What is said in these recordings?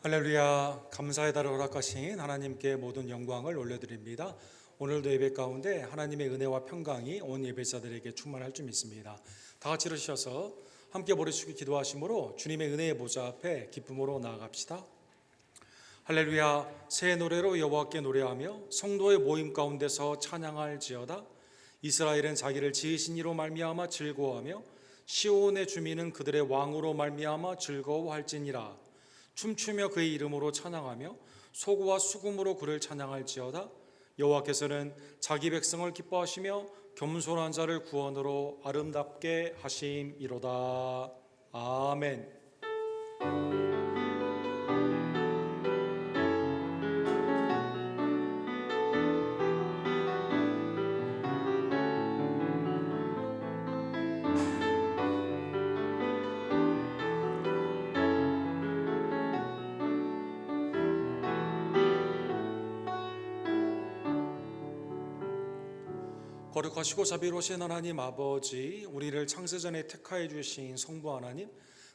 할렐루야. 감사의 달을 허락하신 하나님께 모든 영광을 올려드립니다. 오늘도 예배 가운데 하나님의 은혜와 평강이 온 예배자들에게 충만할 줄 믿습니다. 다 같이 일으셔서 함께 부르시고 기도하심으로 주님의 은혜의 보좌 앞에 기쁨으로 나아갑시다. 할렐루야. 새 노래로 여호와께 노래하며 성도의 모임 가운데서 찬양할지어다. 이스라엘은 자기를 지으신 이로 말미암아 즐거워하며 시온의 주민은 그들의 왕으로 말미암아 즐거워할지니라. 춤추며 그의 이름으로 찬양하며 소고와 수금으로 그를 찬양할지어다. 여호와께서는 자기 백성을 기뻐하시며 겸손한 자를 구원으로 아름답게 하심이로다. 아멘. 거룩하시고 자비로우신 하나님 아버지, 우리를 창세전에 택하여 주신 성부 하나님,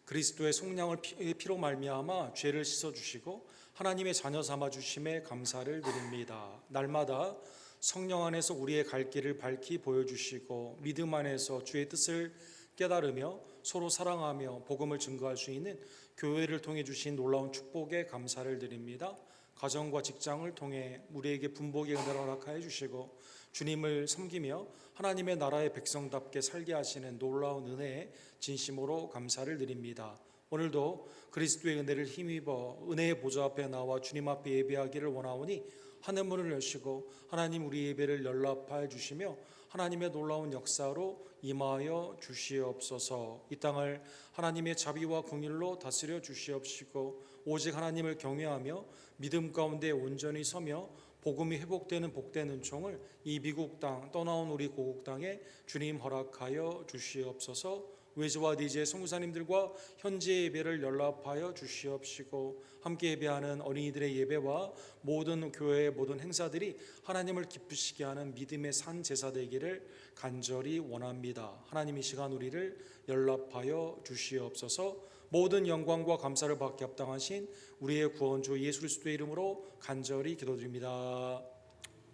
그리스도의 속량을 피로 말미암아 죄를 씻어주시고 하나님의 자녀 삼아 주심에 감사를 드립니다. 날마다 성령 안에서 우리의 갈 길을 밝히 보여주시고 믿음 안에서 주의 뜻을 깨달으며 서로 사랑하며 복음을 증거할 수 있는 교회를 통해 주신 놀라운 축복에 감사를 드립니다. 가정과 직장을 통해 우리에게 분복의 은혜를 허락하여 주시고 주님을 섬기며 하나님의 나라의 백성답게 살게 하시는 놀라운 은혜에 진심으로 감사를 드립니다. 오늘도 그리스도의 은혜를 힘입어 은혜의 보좌 앞에 나와 주님 앞에 예배하기를 원하오니 하늘문을 여시고 하나님 우리 예배를 연락하여 주시며 하나님의 놀라운 역사로 임하여 주시옵소서. 이 땅을 하나님의 자비와 긍휼로 다스려 주시옵시고 오직 하나님을 경외하며 믿음 가운데 온전히 서며 복음이 회복되는 복된 은총을 이 미국 땅 떠나온 우리 고국 땅에 주님 허락하여 주시옵소서. 외주와 니지의 선교사님들과 현재 예배를 연락하여 주시옵시고 함께 예배하는 어린이들의 예배와 모든 교회의 모든 행사들이 하나님을 기쁘시게 하는 믿음의 산 제사 되기를 간절히 원합니다. 하나님 이 시간 우리를 연락하여 주시옵소서. 모든 영광과 감사를 받게 합당하신 우리의 구원주 예수 그리스도의 이름으로 간절히 기도드립니다.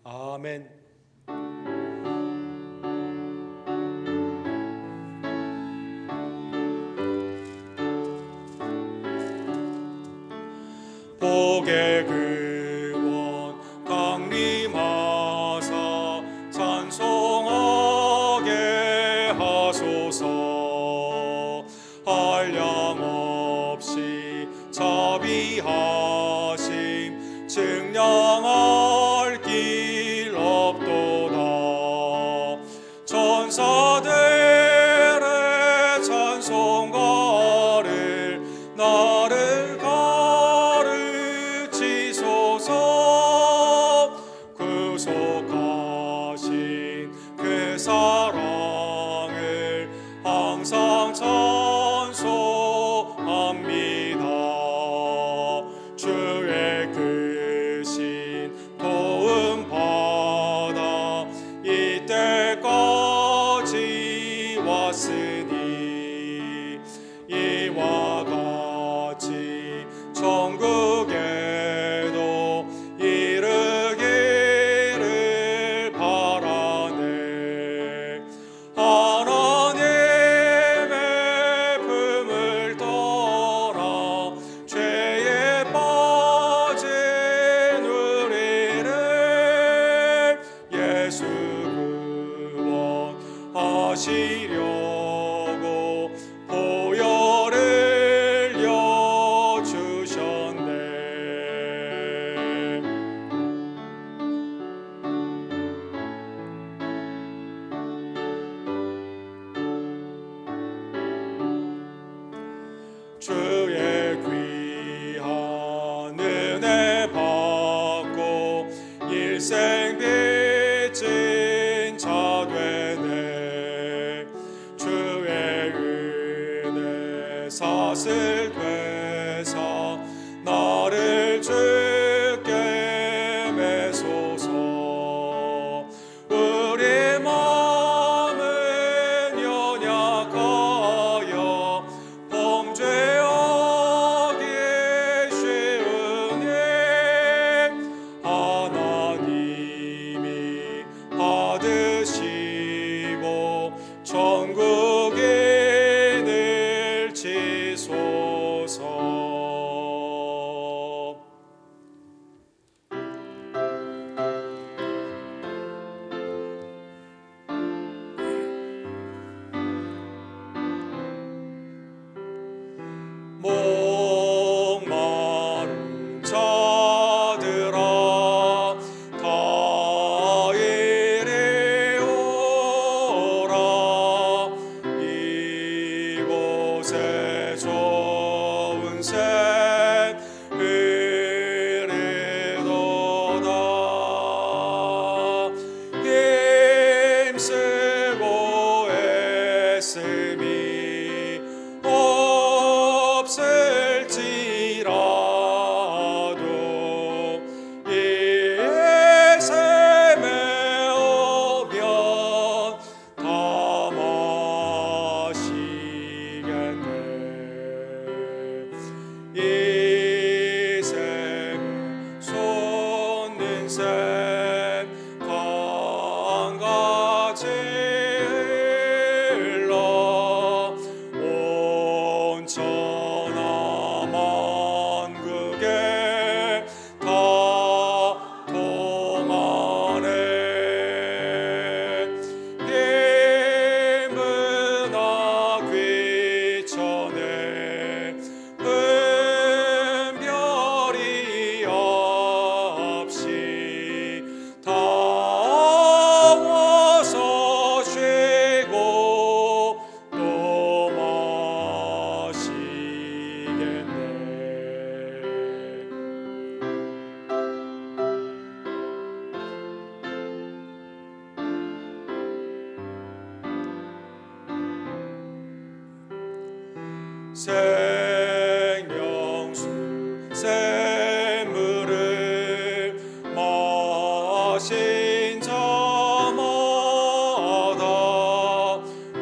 아멘. 복의 근원 강림하사 찬송하게 하소서. 한량없이 자비하심 증량할 길 없도다. 천사들의 찬송가를 나를 구속하신 그 사랑을 항상 찬송합니다. 주의 크신 도움 받아 이때까지 왔으니 이와 같이 천국에도 이르기를 바라네. 하나님의 품을 떠나 죄에 빠진 우리를 예수 구원하시려고 보혈을 여주셨네. 주의 귀한 은혜 받고 일생 빚진 자 되네. 주의 은혜 사슬 되사 나를 주께 매소서. 우리 마음은 연약하여 범죄하기 쉬운 생명수 샘물을 마신 자마다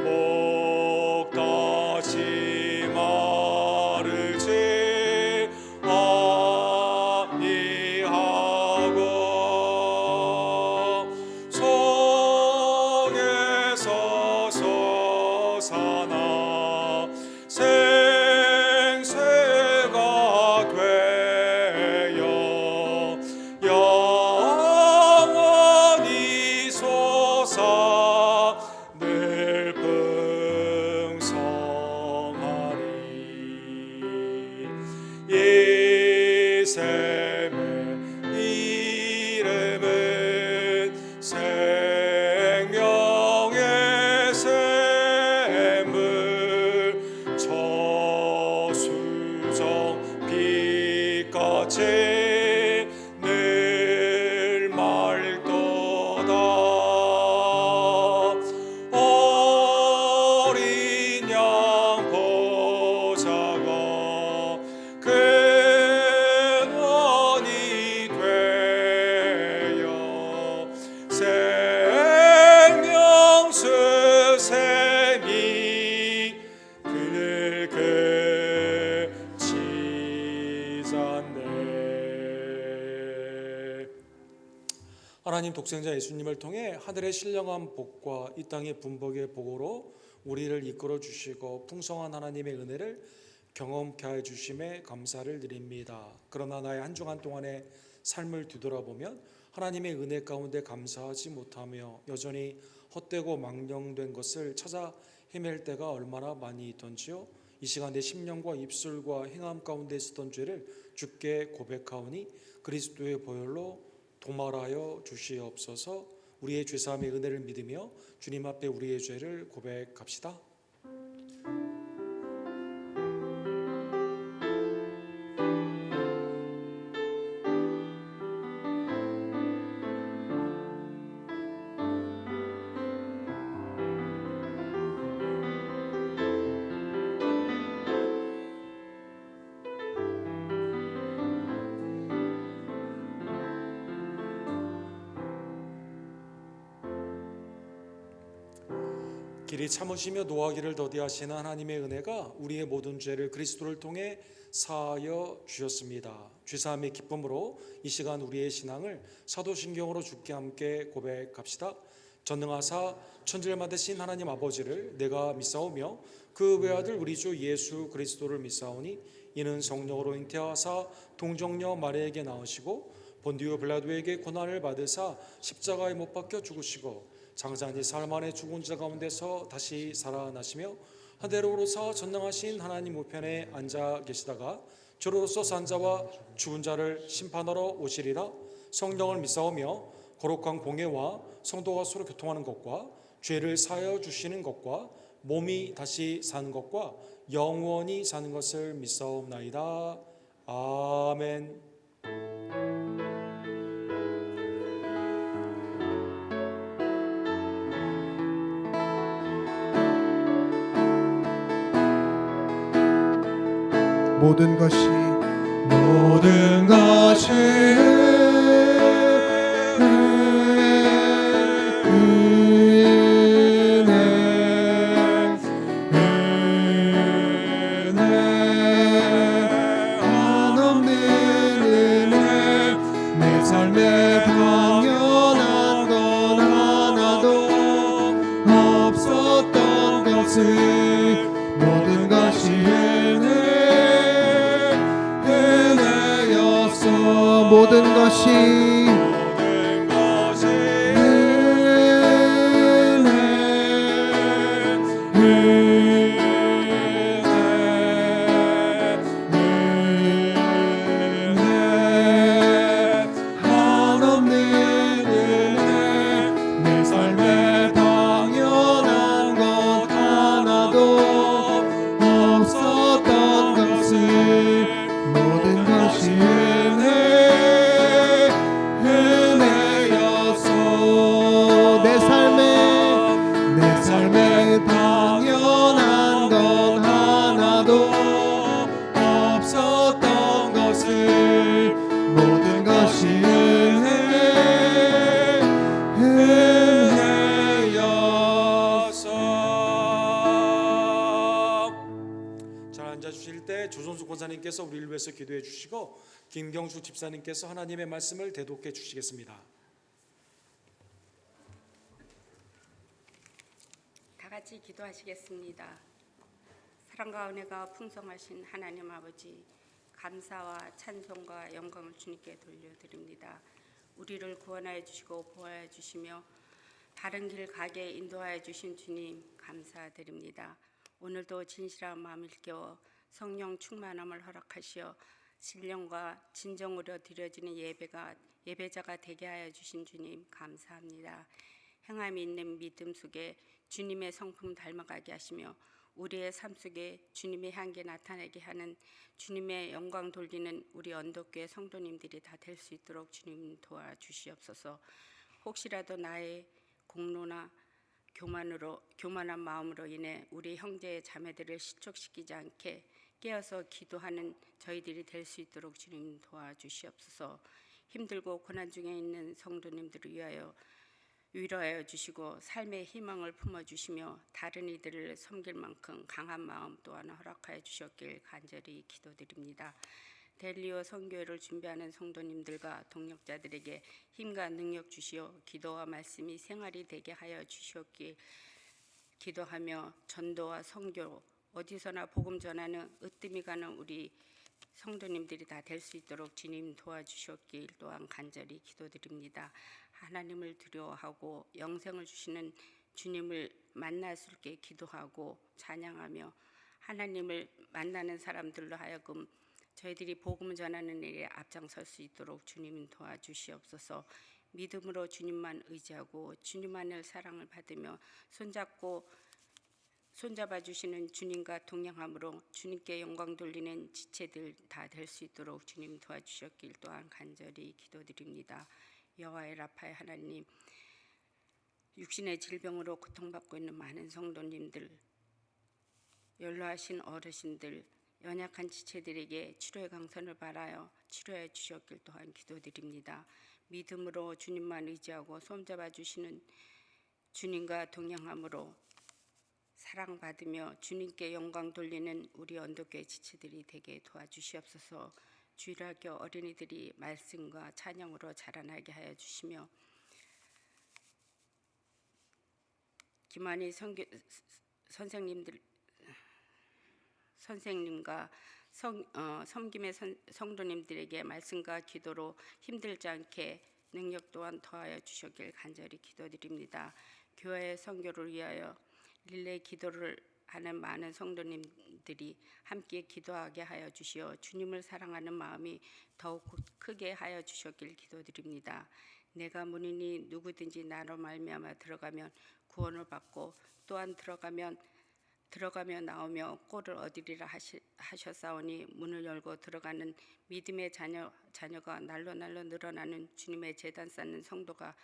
목 다시 마르지 아니하고 성에서 솟아나 생새가 되어 영원히 솟아 늘 풍성하리. 이 샘의 이름은 생명의 샘물 저수정 빛같이 늘 맑도다. 어린 양 보좌가 근원이 되어 생명수 샘이 그늘 그치잖네. 하나님 독생자 예수님을 통해 하늘의 신령한 복과 이 땅의 분복의 복으로 우리를 이끌어 주시고 풍성한 하나님의 은혜를 경험케 해 주심에 감사를 드립니다. 그러나 나의 한 주간 동안의 삶을 뒤돌아보면 하나님의 은혜 가운데 감사하지 못하며 여전히 헛되고 망령된 것을 찾아 헤맬 때가 얼마나 많이 있던지요. 이 시간 내 심령과 입술과 행함 가운데 있었던 죄를 주께 고백하오니 그리스도의 보혈로 도말하여 주시옵소서. 우리의 죄사함의 은혜를 믿으며 주님 앞에 우리의 죄를 고백합시다. 길이 참으시며 노하기를 더디하시는 하나님의 은혜가 우리의 모든 죄를 그리스도를 통해 사하여 주셨습니다. 죄사함의 기쁨으로 이 시간 우리의 신앙을 사도신경으로 주께 함께 고백합시다. 전능하사 천지를 만드신 하나님 아버지를 내가 믿사오며 그 외아들 우리 주 예수 그리스도를 믿사오니 이는 성령으로 잉태하사 동정녀 마리아에게 나으시고 본디오 빌라도에게 고난을 받으사 십자가에 못 박혀 죽으시고 장자니 사흘 만에 죽은 자 가운데서 다시 살아나시며 하늘로 오르사 전능하신 하나님 우편에 앉아 계시다가 주로서 산 자와 죽은 자를 심판하러 오시리라. 성령을 믿사오며 거룩한 공예와 성도가 서로 교통하는 것과 죄를 사하여 주시는 것과 몸이 다시 사는 것과 영원히 사는 것을 믿사옵나이다. 아멘. 모든 것이 한없는 은혜 내 삶에 당연한 건 하나도 없었던 것을 모든 것이 모든 것이 한없는 은혜 내 삶에 당연한 것 하나도 없었던 것을 모든 것이 은혜 위해서 기도해 주시고 김경수 집사님께서 하나님의 말씀을 대독해 주시겠습니다. 다 같이 기도하시겠습니다. 사랑과 은혜가 풍성하신 하나님 아버지, 감사와 찬송과 영광을 주님께 돌려드립니다. 우리를 구원하여 주시고 보호하여 주시며 바른 길 가게 인도하여 주신 주님 감사드립니다. 오늘도 진실한 마음을 깨워 성령 충만함을 허락하시어 신령과 진정으로 드려지는 예배자가 되게 하여 주신 주님 감사합니다. 행함이 있는 믿음 속에 주님의 성품 닮아가게 하시며 우리의 삶 속에 주님의 향기 나타나게 하는 주님의 영광 돌리는 우리 언덕교회 성도님들이 다 될 수 있도록 주님 도와주시옵소서. 혹시라도 나의 공로나 교만한 마음으로 인해 우리 형제 자매들을 실족시키지 않게 깨어서 기도하는 저희들이 될 수 있도록 주님 도와주시옵소서. 힘들고 고난 중에 있는 성도님들을 위하여 위로하여 주시고 삶의 희망을 품어주시며 다른 이들을 섬길 만큼 강한 마음 또한 허락하여 주셨길 간절히 기도드립니다. 델리오 선교회를 준비하는 성도님들과 동역자들에게 힘과 능력 주시어 기도와 말씀이 생활이 되게 하여 주시었길 기도하며 전도와 선교 어디서나 복음 전하는 으뜸이 가는 우리 성도님들이 다 될 수 있도록 주님 도와주셨길 또한 간절히 기도드립니다. 하나님을 두려워하고 영생을 주시는 주님을 만날 수 있게 기도하고 찬양하며 하나님을 만나는 사람들로 하여금 저희들이 복음을 전하는 일에 앞장설 수 있도록 주님 도와주시옵소서. 믿음으로 주님만 의지하고 주님만을 사랑을 받으며 손잡아 주시는 주님과 동행함으로 주님께 영광 돌리는 지체들 다 될 수 있도록 주님 도와주셨길 또한 간절히 기도드립니다. 여호와의 라파의 하나님, 육신의 질병으로 고통받고 있는 많은 성도님들, 연로하신 어르신들, 연약한 지체들에게 치료의 강선을 바라여 치료해 주셨길 또한 기도드립니다. 믿음으로 주님만 의지하고 손잡아 주시는 주님과 동행함으로 사랑받으며 주님께 영광 돌리는 우리 언덕교회 지체들이 되게 도와주시옵소서. 주일학교 어린이들이 말씀과 찬양으로 자라나게 하여 주시며 김한희 선생님과 섬김의 성도님들에게 말씀과 기도로 힘들지 않게 능력 또한 더하여 주셨길 간절히 기도드립니다. 교회의 선교를 위하여 릴레이 기도를 하는 많은 성도님들이 함께 기도하게 하여 주시어 주님을 사랑하는 마음이 더욱 크게 하여 주셨길 기도드립니다. 내가 문이니 누구든지 나로 말미암아 들어가면 구원을 받고 또한 들어가며 나오며 꼴을 얻으리라 하셨사오니 문을 열고 들어가는 믿음의 자녀가 날로 늘어나는 주님의 제단 쌓는 성도가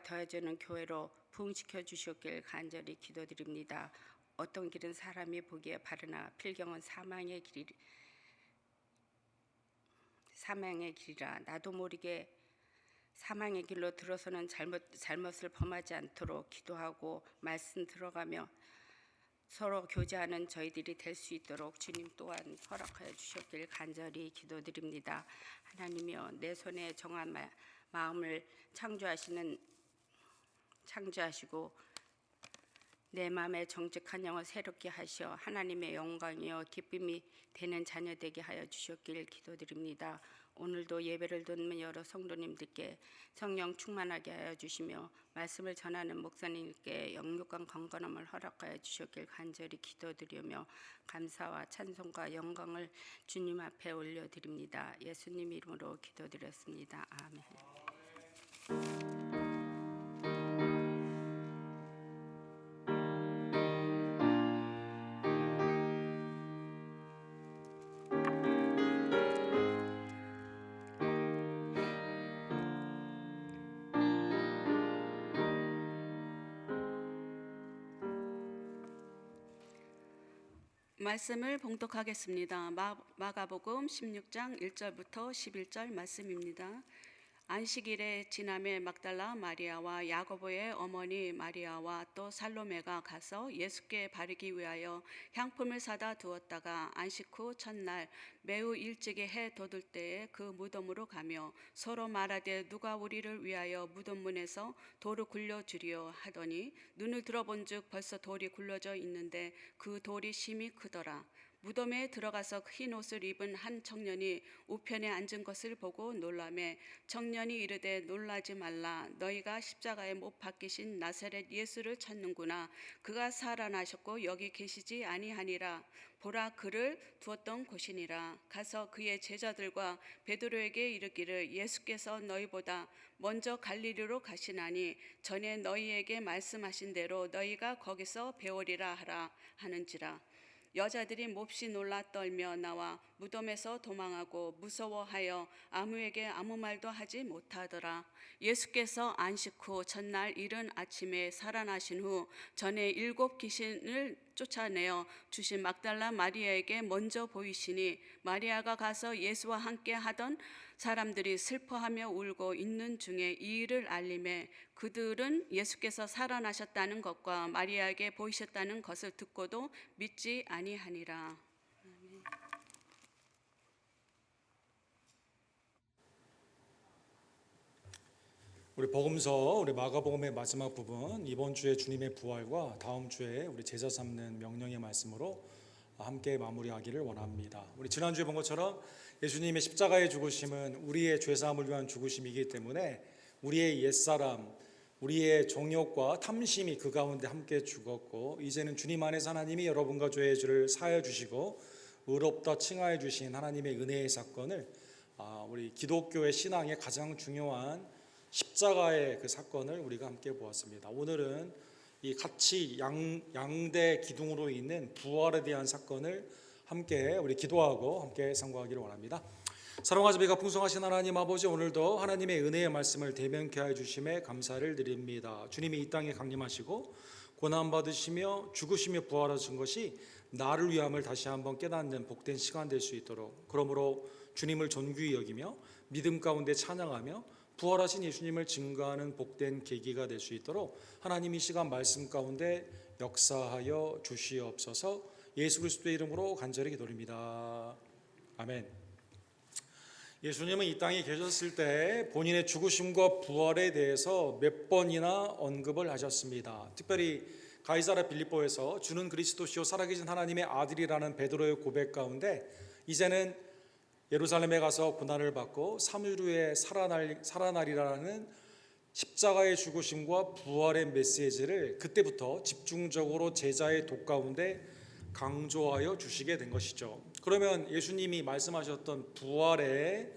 더해지는 교회로 부흥시켜 주셨길 간절히 기도드립니다. 어떤 길은 사람이 보기에 바르나 필경은 사망의 길이라. 나도 모르게 사망의 길로 들어서는 잘못을 범하지 않도록 기도하고 말씀 들어가며 서로 교제하는 저희들이 될 수 있도록 주님 또한 허락하여 주셨길 간절히 기도드립니다. 하나님이여, 내 손에 정한 마음을 창조하시고 내 마음에 정직한 영을 새롭게 하시어 하나님의 영광이여 기쁨이 되는 자녀 되게 하여 주셨길 기도드립니다. 오늘도 예배를 듣는 여러 성도님들께 성령 충만하게 하여 주시며 말씀을 전하는 목사님께 영육간 건강함을 허락하여 주셨길 간절히 기도드리며 감사와 찬송과 영광을 주님 앞에 올려드립니다. 예수님 이름으로 기도드렸습니다. 아멘. 말씀을 봉독하겠습니다. 마가복음 16장 1절부터 11절 말씀입니다. 안식일에 지남의 막달라 마리아와 야고보의 어머니 마리아와 또 살로메가 가서 예수께 바르기 위하여 향품을 사다 두었다가 안식 후 첫날 매우 일찍이 해 돋을 때에 그 무덤으로 가며 서로 말하되 누가 우리를 위하여 무덤문에서 돌을 굴려주리요 하더니 눈을 들어본즉 벌써 돌이 굴러져 있는데 그 돌이 심히 크더라. 무덤에 들어가서 흰 옷을 입은 한 청년이 우편에 앉은 것을 보고 놀라매 청년이 이르되 놀라지 말라. 너희가 십자가에 못 박히신 나사렛 예수를 찾는구나. 그가 살아나셨고 여기 계시지 아니하니라. 보라, 그를 두었던 곳이니라. 가서 그의 제자들과 베드로에게 이르기를 예수께서 너희보다 먼저 갈릴리로 가시나니 전에 너희에게 말씀하신 대로 너희가 거기서 배우리라 하라 하는지라. 여자들이 몹시 놀라 떨며 나와 무덤에서 도망하고 무서워하여 아무에게 아무 말도 하지 못하더라. 예수께서 안식 후 첫날 이른 아침에 살아나신 후 전에 7 귀신을 쫓아내어 주신 막달라 마리아에게 먼저 보이시니 마리아가 가서 예수와 함께 하던 사람들이 슬퍼하며 울고 있는 중에 이 일을 알림해 그들은 예수께서 살아나셨다는 것과 마리아에게 보이셨다는 것을 듣고도 믿지 아니하니라. 우리 복음서, 우리 마가복음의 마지막 부분, 이번 주에 주님의 부활과 다음 주에 우리 제자 삼는 명령의 말씀으로 함께 마무리하기를 원합니다. 우리 지난주에 본 것처럼 예수님의 십자가의 죽으심은 우리의 죄사함을 위한 죽으심이기 때문에 우리의 옛사람, 우리의 정욕과 탐심이 그 가운데 함께 죽었고, 이제는 주님 안에서 하나님이 여러분과 저의 죄를 사하여 주시고 의롭다 칭하여 주신 하나님의 은혜의 사건을 우리 기독교의 신앙의 가장 중요한 십자가의 그 사건을 우리가 함께 보았습니다. 오늘은 이 같이 양대 기둥으로 있는 부활에 대한 사건을 함께 우리 기도하고 함께 상고하기를 원합니다. 사랑과 자비가 풍성하신 하나님 아버지, 오늘도 하나님의 은혜의 말씀을 대면케 하여 주심에 감사를 드립니다. 주님이 이 땅에 강림하시고 고난받으시며 죽으시며 부활하신 것이 나를 위함을 다시 한번 깨닫는 복된 시간 될 수 있도록, 그러므로 주님을 존귀히 여기며 믿음 가운데 찬양하며 부활하신 예수님을 증거하는 복된 계기가 될 수 있도록 하나님 이 시간 말씀 가운데 역사하여 주시옵소서. 예수 그리스도의 이름으로 간절히 기도드립니다. 아멘. 예수님은 이 땅에 계셨을 때 본인의 죽으심과 부활에 대해서 몇 번이나 언급을 하셨습니다. 특별히 가이사랴 빌립보에서 주는 그리스도시요 살아계신 하나님의 아들이라는 베드로의 고백 가운데 이제는 예루살렘에 가서 고난을 받고 3일 후에 살아나리라는 십자가의 죽으심과 부활의 메시지를 그때부터 집중적으로 제자의 독 가운데 강조하여 주시게 된 것이죠. 그러면 예수님이 말씀하셨던 부활의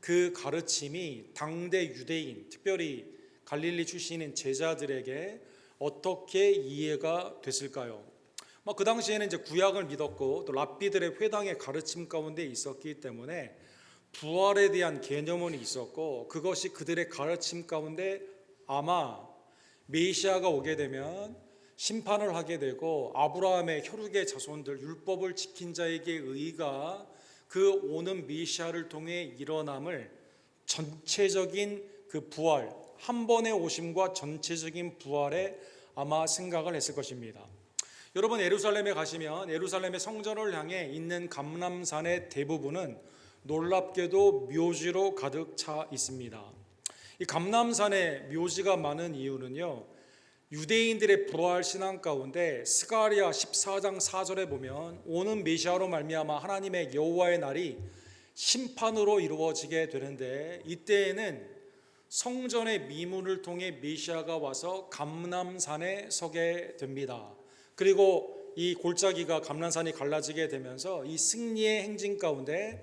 그 가르침이 당대 유대인, 특별히 갈릴리 출신인 제자들에게 어떻게 이해가 됐을까요? 그 당시에는 이제 구약을 믿었고 또 랍비들의 회당의 가르침 가운데 있었기 때문에 부활에 대한 개념은 있었고, 그것이 그들의 가르침 가운데 아마 메시아가 오게 되면 심판을 하게 되고 아브라함의 혈육의 자손들, 율법을 지킨 자에게 의가 그 오는 메시아를 통해 일어남을 전체적인 그 부활, 한 번의 오심과 전체적인 부활에 아마 생각을 했을 것입니다. 여러분, 예루살렘에 가시면 예루살렘의 성전을 향해 있는 감람산의 대부분은 놀랍게도 묘지로 가득 차 있습니다. 이 감람산에 묘지가 많은 이유는요, 유대인들의 부활 신앙 가운데 스가랴 14장 4절에 보면 오는 메시아로 말미암아 하나님의 여호와의 날이 심판으로 이루어지게 되는데, 이때에는 성전의 미문을 통해 메시아가 와서 감람산에 서게 됩니다. 그리고 이 골짜기가 감람산이 갈라지게 되면서 이 승리의 행진 가운데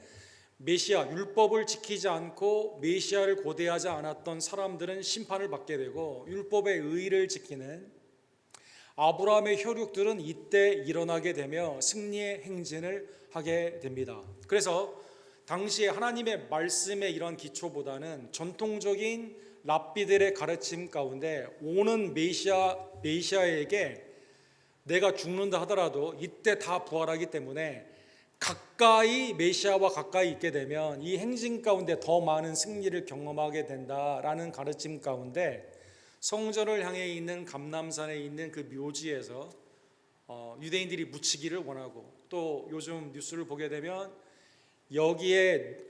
메시아, 율법을 지키지 않고 메시아를 고대하지 않았던 사람들은 심판을 받게 되고, 율법의 의를 지키는 아브라함의 혈육들은 이때 일어나게 되며 승리의 행진을 하게 됩니다. 그래서 당시에 하나님의 말씀의 이런 기초보다는 전통적인 랍비들의 가르침 가운데 오는 메시아에게 내가 죽는다 하더라도 이때 다 부활하기 때문에 가까이 메시아와 가까이 있게 되면 이 행진 가운데 더 많은 승리를 경험하게 된다라는 가르침 가운데 성전을 향해 있는 감람산에 있는 그 묘지에서 유대인들이 묻히기를 원하고, 또 요즘 뉴스를 보게 되면 여기에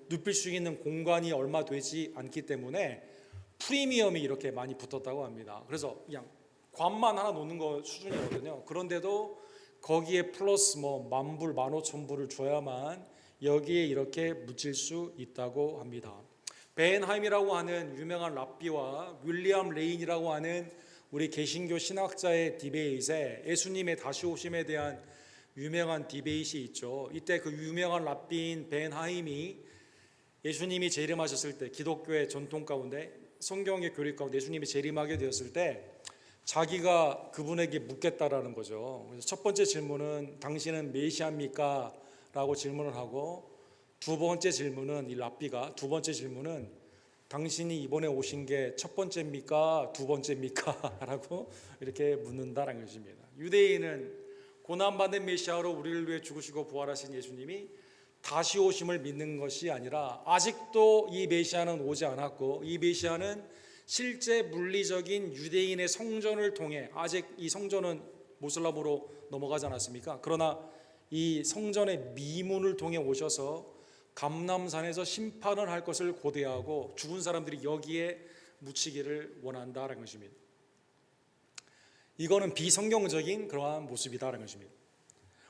눕힐 수 있는 공간이 얼마 되지 않기 때문에 프리미엄이 이렇게 많이 붙었다고 합니다. 그래서 그냥 관만 하나 놓는 거 수준이거든요. 그런데도 거기에 플러스 뭐 10,000불, 15,000불을 줘야만 여기에 이렇게 묻힐 수 있다고 합니다. 베헨하임이라고 하는 유명한 랍비와 윌리엄 레인이라고 하는 우리 개신교 신학자의 디베이트에 예수님의 다시 오심에 대한 유명한 디베이트이 있죠. 이때 그 유명한 랍비인 베헨하임이 예수님이 재림하셨을 때, 기독교의 전통 가운데 성경의 교리 가운데 예수님이 재림하게 되었을 때 자기가 그분에게 묻겠다라는 거죠. 그래서 첫 번째 질문은 당신은 메시아입니까? 라고 질문을 하고, 두 번째 질문은 이 랍비가 두 번째 질문은 당신이 이번에 오신 게 첫 번째입니까? 두 번째입니까? 라고 이렇게 묻는다라는 것입니다. 유대인은 고난받는 메시아로 우리를 위해 죽으시고 부활하신 예수님이 다시 오심을 믿는 것이 아니라 아직도 이 메시아는 오지 않았고, 이 메시아는 실제 물리적인 유대인의 성전을 통해, 아직 이 성전은 모슬람으로 넘어가지 않았습니까? 그러나 이 성전의 미문을 통해 오셔서 감람산에서 심판을 할 것을 고대하고 죽은 사람들이 여기에 묻히기를 원한다라는 것입니다. 이거는 비성경적인 그러한 모습이다라는 것입니다.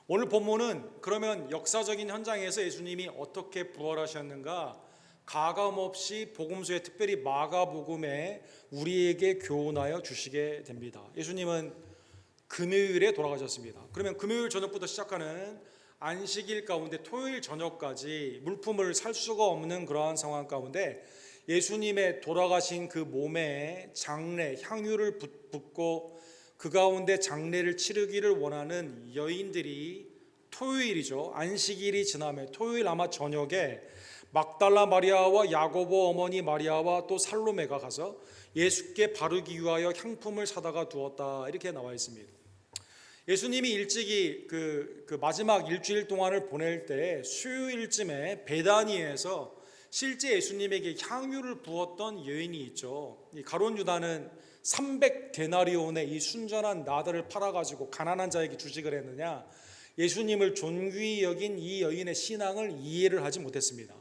오늘 본문은 그러면 역사적인 현장에서 예수님이 어떻게 부활하셨는가 가감없이 복음서에, 특별히 마가복음에 우리에게 교훈하여 주시게 됩니다. 예수님은 금요일에 돌아가셨습니다. 그러면 금요일 저녁부터 시작하는 안식일 가운데 토요일 저녁까지 물품을 살 수가 없는 그러한 상황 가운데 예수님의 돌아가신 그 몸에 장례, 향유를 붓고 그 가운데 장례를 치르기를 원하는 여인들이 토요일이죠. 안식일이 지나면 토요일 아마 저녁에 막달라 마리아와 야고보 어머니 마리아와 또 살로메가 가서 예수께 바르기 위하여 향품을 사다가 두었다, 이렇게 나와 있습니다. 예수님이 일찍이 그 마지막 일주일 동안을 보낼 때 수요일쯤에 베다니에서 실제 예수님에게 향유를 부었던 여인이 있죠. 이 가룟 유다는 300데나리온의 이 순전한 나들을 팔아가지고 가난한 자에게 주식을 했느냐, 예수님을 존귀히 여긴 이 여인의 신앙을 이해를 하지 못했습니다.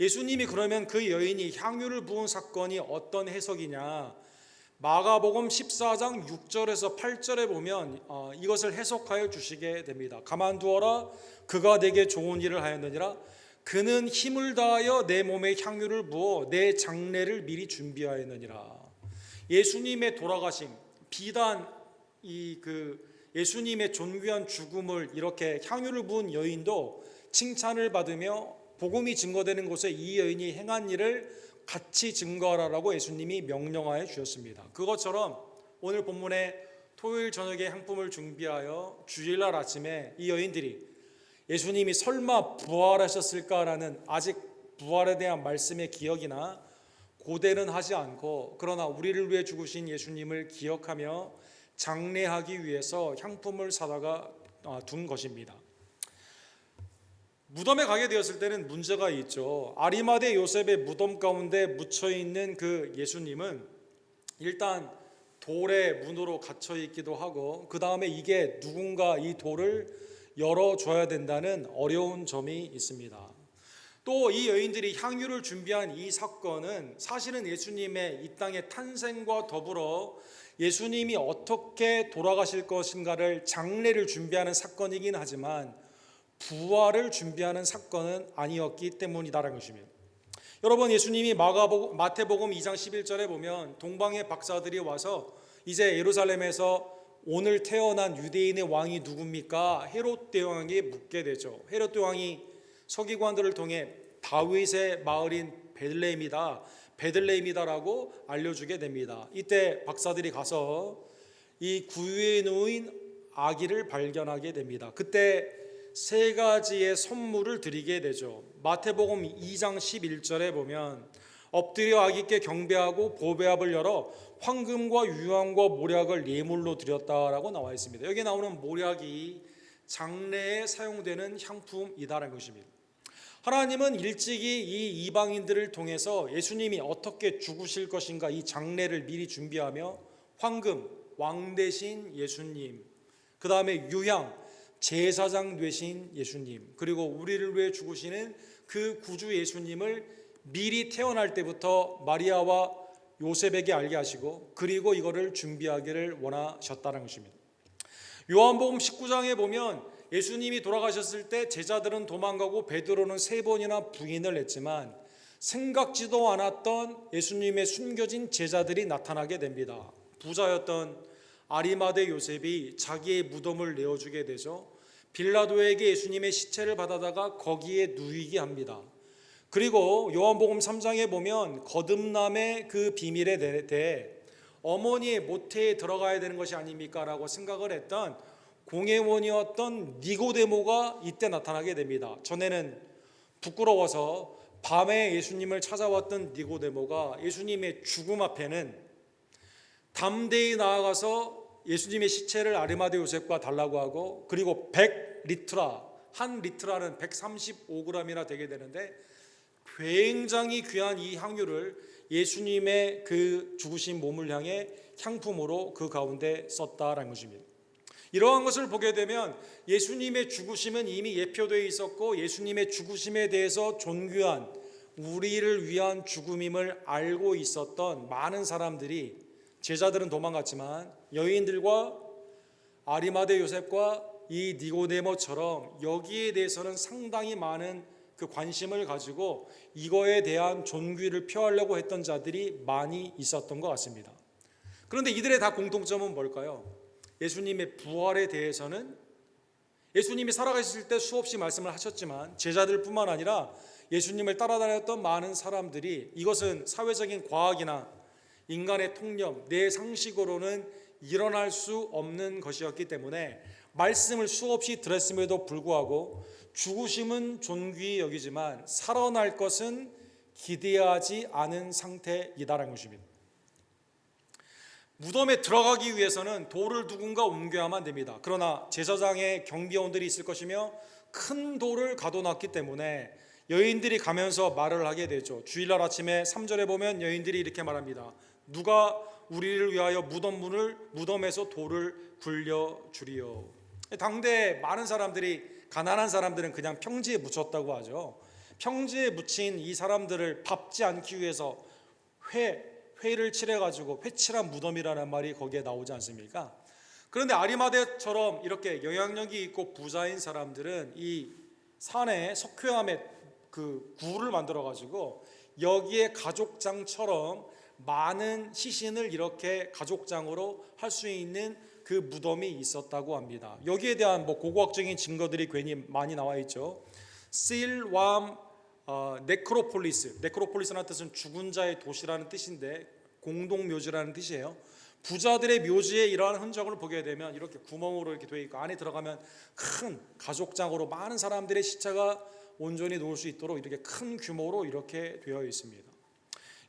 예수님이 그러면 그 여인이 향유를 부은 사건이 어떤 해석이냐, 마가복음 14장 6절에서 8절에 보면 이것을 해석하여 주시게 됩니다. 가만두어라, 그가 내게 좋은 일을 하였느니라. 그는 힘을 다하여 내 몸에 향유를 부어 내 장례를 미리 준비하였느니라. 예수님의 돌아가심, 비단 예수님의 존귀한 죽음을 이렇게 향유를 부은 여인도 칭찬을 받으며 복음이 증거되는 곳에 이 여인이 행한 일을 같이 증거하라고 예수님이 명령하여 주셨습니다. 그것처럼 오늘 본문에 토요일 저녁에 향품을 준비하여 주일날 아침에 이 여인들이 예수님이 설마 부활하셨을까라는 아직 부활에 대한 말씀의 기억이나 고대는 하지 않고, 그러나 우리를 위해 죽으신 예수님을 기억하며 장례하기 위해서 향품을 사다가 둔 것입니다. 무덤에 가게 되었을 때는 문제가 있죠. 아리마대 요셉의 무덤 가운데 묻혀 있는 그 예수님은 일단 돌의 문으로 갇혀 있기도 하고, 그 다음에 이게 누군가 이 돌을 열어줘야 된다는 어려운 점이 있습니다. 또 이 여인들이 향유를 준비한 이 사건은 사실은 예수님의 이 땅의 탄생과 더불어 예수님이 어떻게 돌아가실 것인가를, 장례를 준비하는 사건이긴 하지만 부활을 준비하는 사건은 아니었기 때문이다라는 것입니다. 여러분, 예수님이 마태복음 2장 11절에 보면 동방의 박사들이 와서 이제 예루살렘에서 오늘 태어난 유대인의 왕이 누굽니까? 헤롯 대왕에게 묻게 되죠. 헤롯 대왕이 서기관들을 통해 다윗의 마을인 베들레헴이다라고 알려주게 됩니다. 이때 박사들이 가서 이 구유에 놓인 아기를 발견하게 됩니다. 그때 세 가지의 선물을 드리게 되죠. 마태복음 2장 11절에 보면 엎드려 아기께 경배하고 보배압을 열어 황금과 유황과 모략을 예물로 드렸다라고 나와 있습니다. 여기 나오는 모략이 장례에 사용되는 향품이다라는 것입니다. 하나님은 일찍이 이 이방인들을 통해서 예수님이 어떻게 죽으실 것인가 이 장례를 미리 준비하며 황금, 왕 대신 예수님, 그 다음에 유향, 제사장 되신 예수님, 그리고 우리를 위해 죽으시는 그 구주 예수님을 미리 태어날 때부터 마리아와 요셉에게 알게 하시고 그리고 이거를 준비하기를 원하셨다는 것입니다. 요한복음 19장에 보면 예수님이 돌아가셨을 때 제자들은 도망가고 베드로는 3번이나 부인을 했지만 생각지도 않았던 예수님의 숨겨진 제자들이 나타나게 됩니다. 부자였던 아리마대 요셉이 자기의 무덤을 내어주게 되죠. 빌라도에게 예수님의 시체를 받아다가 거기에 누이게 합니다. 그리고 요한복음 3장에 보면 거듭남의 그 비밀에 대해 어머니의 모태에 들어가야 되는 것이 아닙니까? 라고 생각을 했던 공회원이었던 니고데모가 이때 나타나게 됩니다. 전에는 부끄러워서 밤에 예수님을 찾아왔던 니고데모가 예수님의 죽음 앞에는 담대히 나아가서 예수님의 시체를 아리마대 요셉과 달라고 하고 그리고 100리트라, 한 리트라는 135g이나 되게 되는데 굉장히 귀한 이 향유를 예수님의 그 죽으신 몸을 향해 향품으로 그 가운데 썼다라는 것입니다. 이러한 것을 보게 되면 예수님의 죽으심은 이미 예표되어 있었고 예수님의 죽으심에 대해서 존귀한 우리를 위한 죽음임을 알고 있었던 많은 사람들이 제자들은 도망갔지만 여인들과 아리마대 요셉과 이 니고데모처럼 여기에 대해서는 상당히 많은 그 관심을 가지고 이거에 대한 존귀를 표하려고 했던 자들이 많이 있었던 것 같습니다. 그런데 이들의 다 공통점은 뭘까요? 예수님의 부활에 대해서는 예수님이 살아가셨을 때 수없이 말씀을 하셨지만 제자들뿐만 아니라 예수님을 따라다녔던 많은 사람들이 이것은 사회적인 과학이나 인간의 통념, 내 상식으로는 일어날 수 없는 것이었기 때문에 말씀을 수없이 들었음에도 불구하고 죽으심은 존귀히 여기지만 살아날 것은 기대하지 않은 상태이다라는 것입니다. 무덤에 들어가기 위해서는 돌을 누군가 옮겨야만 됩니다. 그러나 제사장의 경비원들이 있을 것이며 큰 돌을 가둬놨기 때문에 여인들이 가면서 말을 하게 되죠. 주일날 아침에 3절에 보면 여인들이 이렇게 말합니다. 누가 우리를 위하여 무덤에서 돌을 굴려주리요. 당대 많은 사람들이 가난한 사람들은 그냥 평지에 묻혔다고 하죠. 평지에 묻힌 이 사람들을 밟지 않기 위해서 회를 칠해가지고 회칠한 무덤이라는 말이 거기에 나오지 않습니까? 그런데 아리마대처럼 이렇게 영향력이 있고 부자인 사람들은 이 산에 석회암에 그 굴을 만들어가지고 여기에 가족장처럼 많은 시신을 이렇게 가족장으로 할 수 있는 그 무덤이 있었다고 합니다. 여기에 대한 고고학적인 증거들이 괜히 많이 나와 있죠. 실왑 네크로폴리스, 네크로폴리스라는 뜻은 죽은 자의 도시라는 뜻인데 공동묘지라는 뜻이에요. 부자들의 묘지에 이러한 흔적을 보게 되면 이렇게 구멍으로 이렇게 되어 있고 안에 들어가면 큰 가족장으로 많은 사람들의 시체가 온전히 놓을 수 있도록 이렇게 큰 규모로 이렇게 되어 있습니다.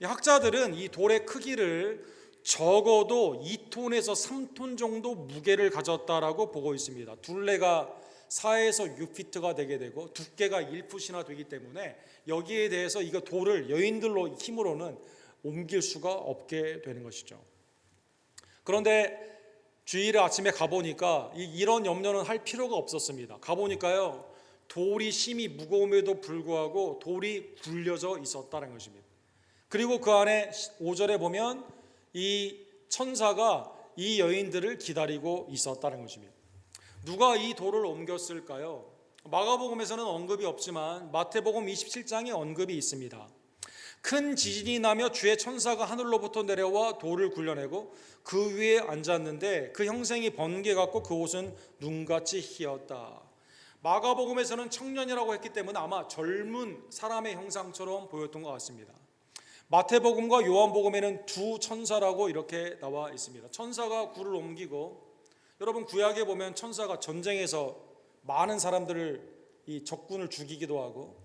이 학자들은 이 돌의 크기를 적어도 2톤에서 3톤 정도 무게를 가졌다라고 보고 있습니다. 둘레가 4에서 6피트가 되게 되고 두께가 1풋이나 되기 때문에 여기에 대해서 이거 돌을 여인들로 힘으로는 옮길 수가 없게 되는 것이죠. 그런데 주일에 아침에 가보니까 이런 염려는 할 필요가 없었습니다. 가보니까요 돌이 심히 무거움에도 불구하고 돌이 굴려져 있었다는 것입니다. 그리고 그 안에 5절에 보면 이 천사가 이 여인들을 기다리고 있었다는 것입니다. 누가 이 돌을 옮겼을까요? 마가복음에서는 언급이 없지만 마태복음 27장에 언급이 있습니다. 큰 지진이 나며 주의 천사가 하늘로부터 내려와 돌을 굴려내고 그 위에 앉았는데 그 형생이 번개 같고 그 옷은 눈같이 희었다. 마가복음에서는 청년이라고 했기 때문에 아마 젊은 사람의 형상처럼 보였던 것 같습니다. 마태복음과 요한복음에는 두 천사라고 이렇게 나와 있습니다. 천사가 굴을 옮기고, 여러분 구약에 보면 천사가 전쟁에서 많은 사람들을 이 적군을 죽이기도 하고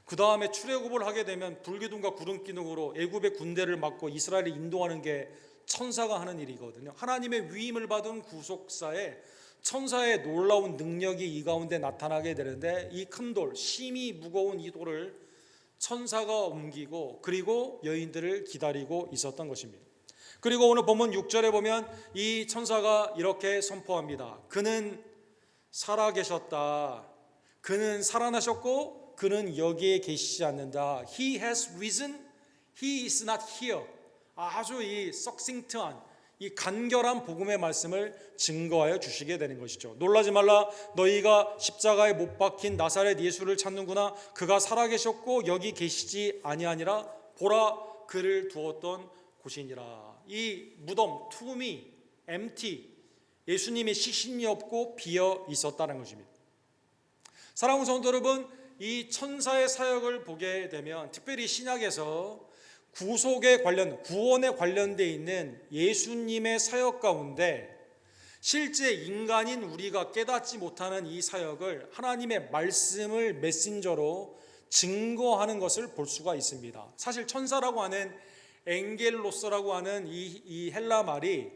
그 다음에 출애굽을 하게 되면 불기둥과 구름기둥으로 애굽의 군대를 막고 이스라엘을 인도하는 게 천사가 하는 일이거든요. 하나님의 위임을 받은 구속사에 천사의 놀라운 능력이 이 가운데 나타나게 되는데, 이 큰 돌, 심히 무거운 이 돌을 천사가 옮기고 그리고 여인들을 기다리고 있었던 것입니다. 그리고 오늘 본문 6절에 보면 이 천사가 이렇게 선포합니다. 그는 살아계셨다. 그는 살아나셨고 그는 여기에 계시지 않는다. He has risen. He is not here. 아주 이 석싱트한, 이 간결한 복음의 말씀을 증거하여 주시게 되는 것이죠. 놀라지 말라. 너희가 십자가에 못 박힌 나사렛 예수를 찾는구나. 그가 살아계셨고 여기 계시지 아니하니라. 보라, 그를 두었던 곳이니라. 이 무덤, 투미, empty, 예수님의 시신이 없고 비어 있었다는 것입니다. 사랑하는 성도 여러분, 이 천사의 사역을 보게 되면 특별히 신약에서 구속에 관련, 구원에 관련되어 있는 예수님의 사역 가운데 실제 인간인 우리가 깨닫지 못하는 이 사역을 하나님의 말씀을 메신저로 증거하는 것을 볼 수가 있습니다. 사실 천사라고 하는 엥겔로스라고 하는 이 헬라 말이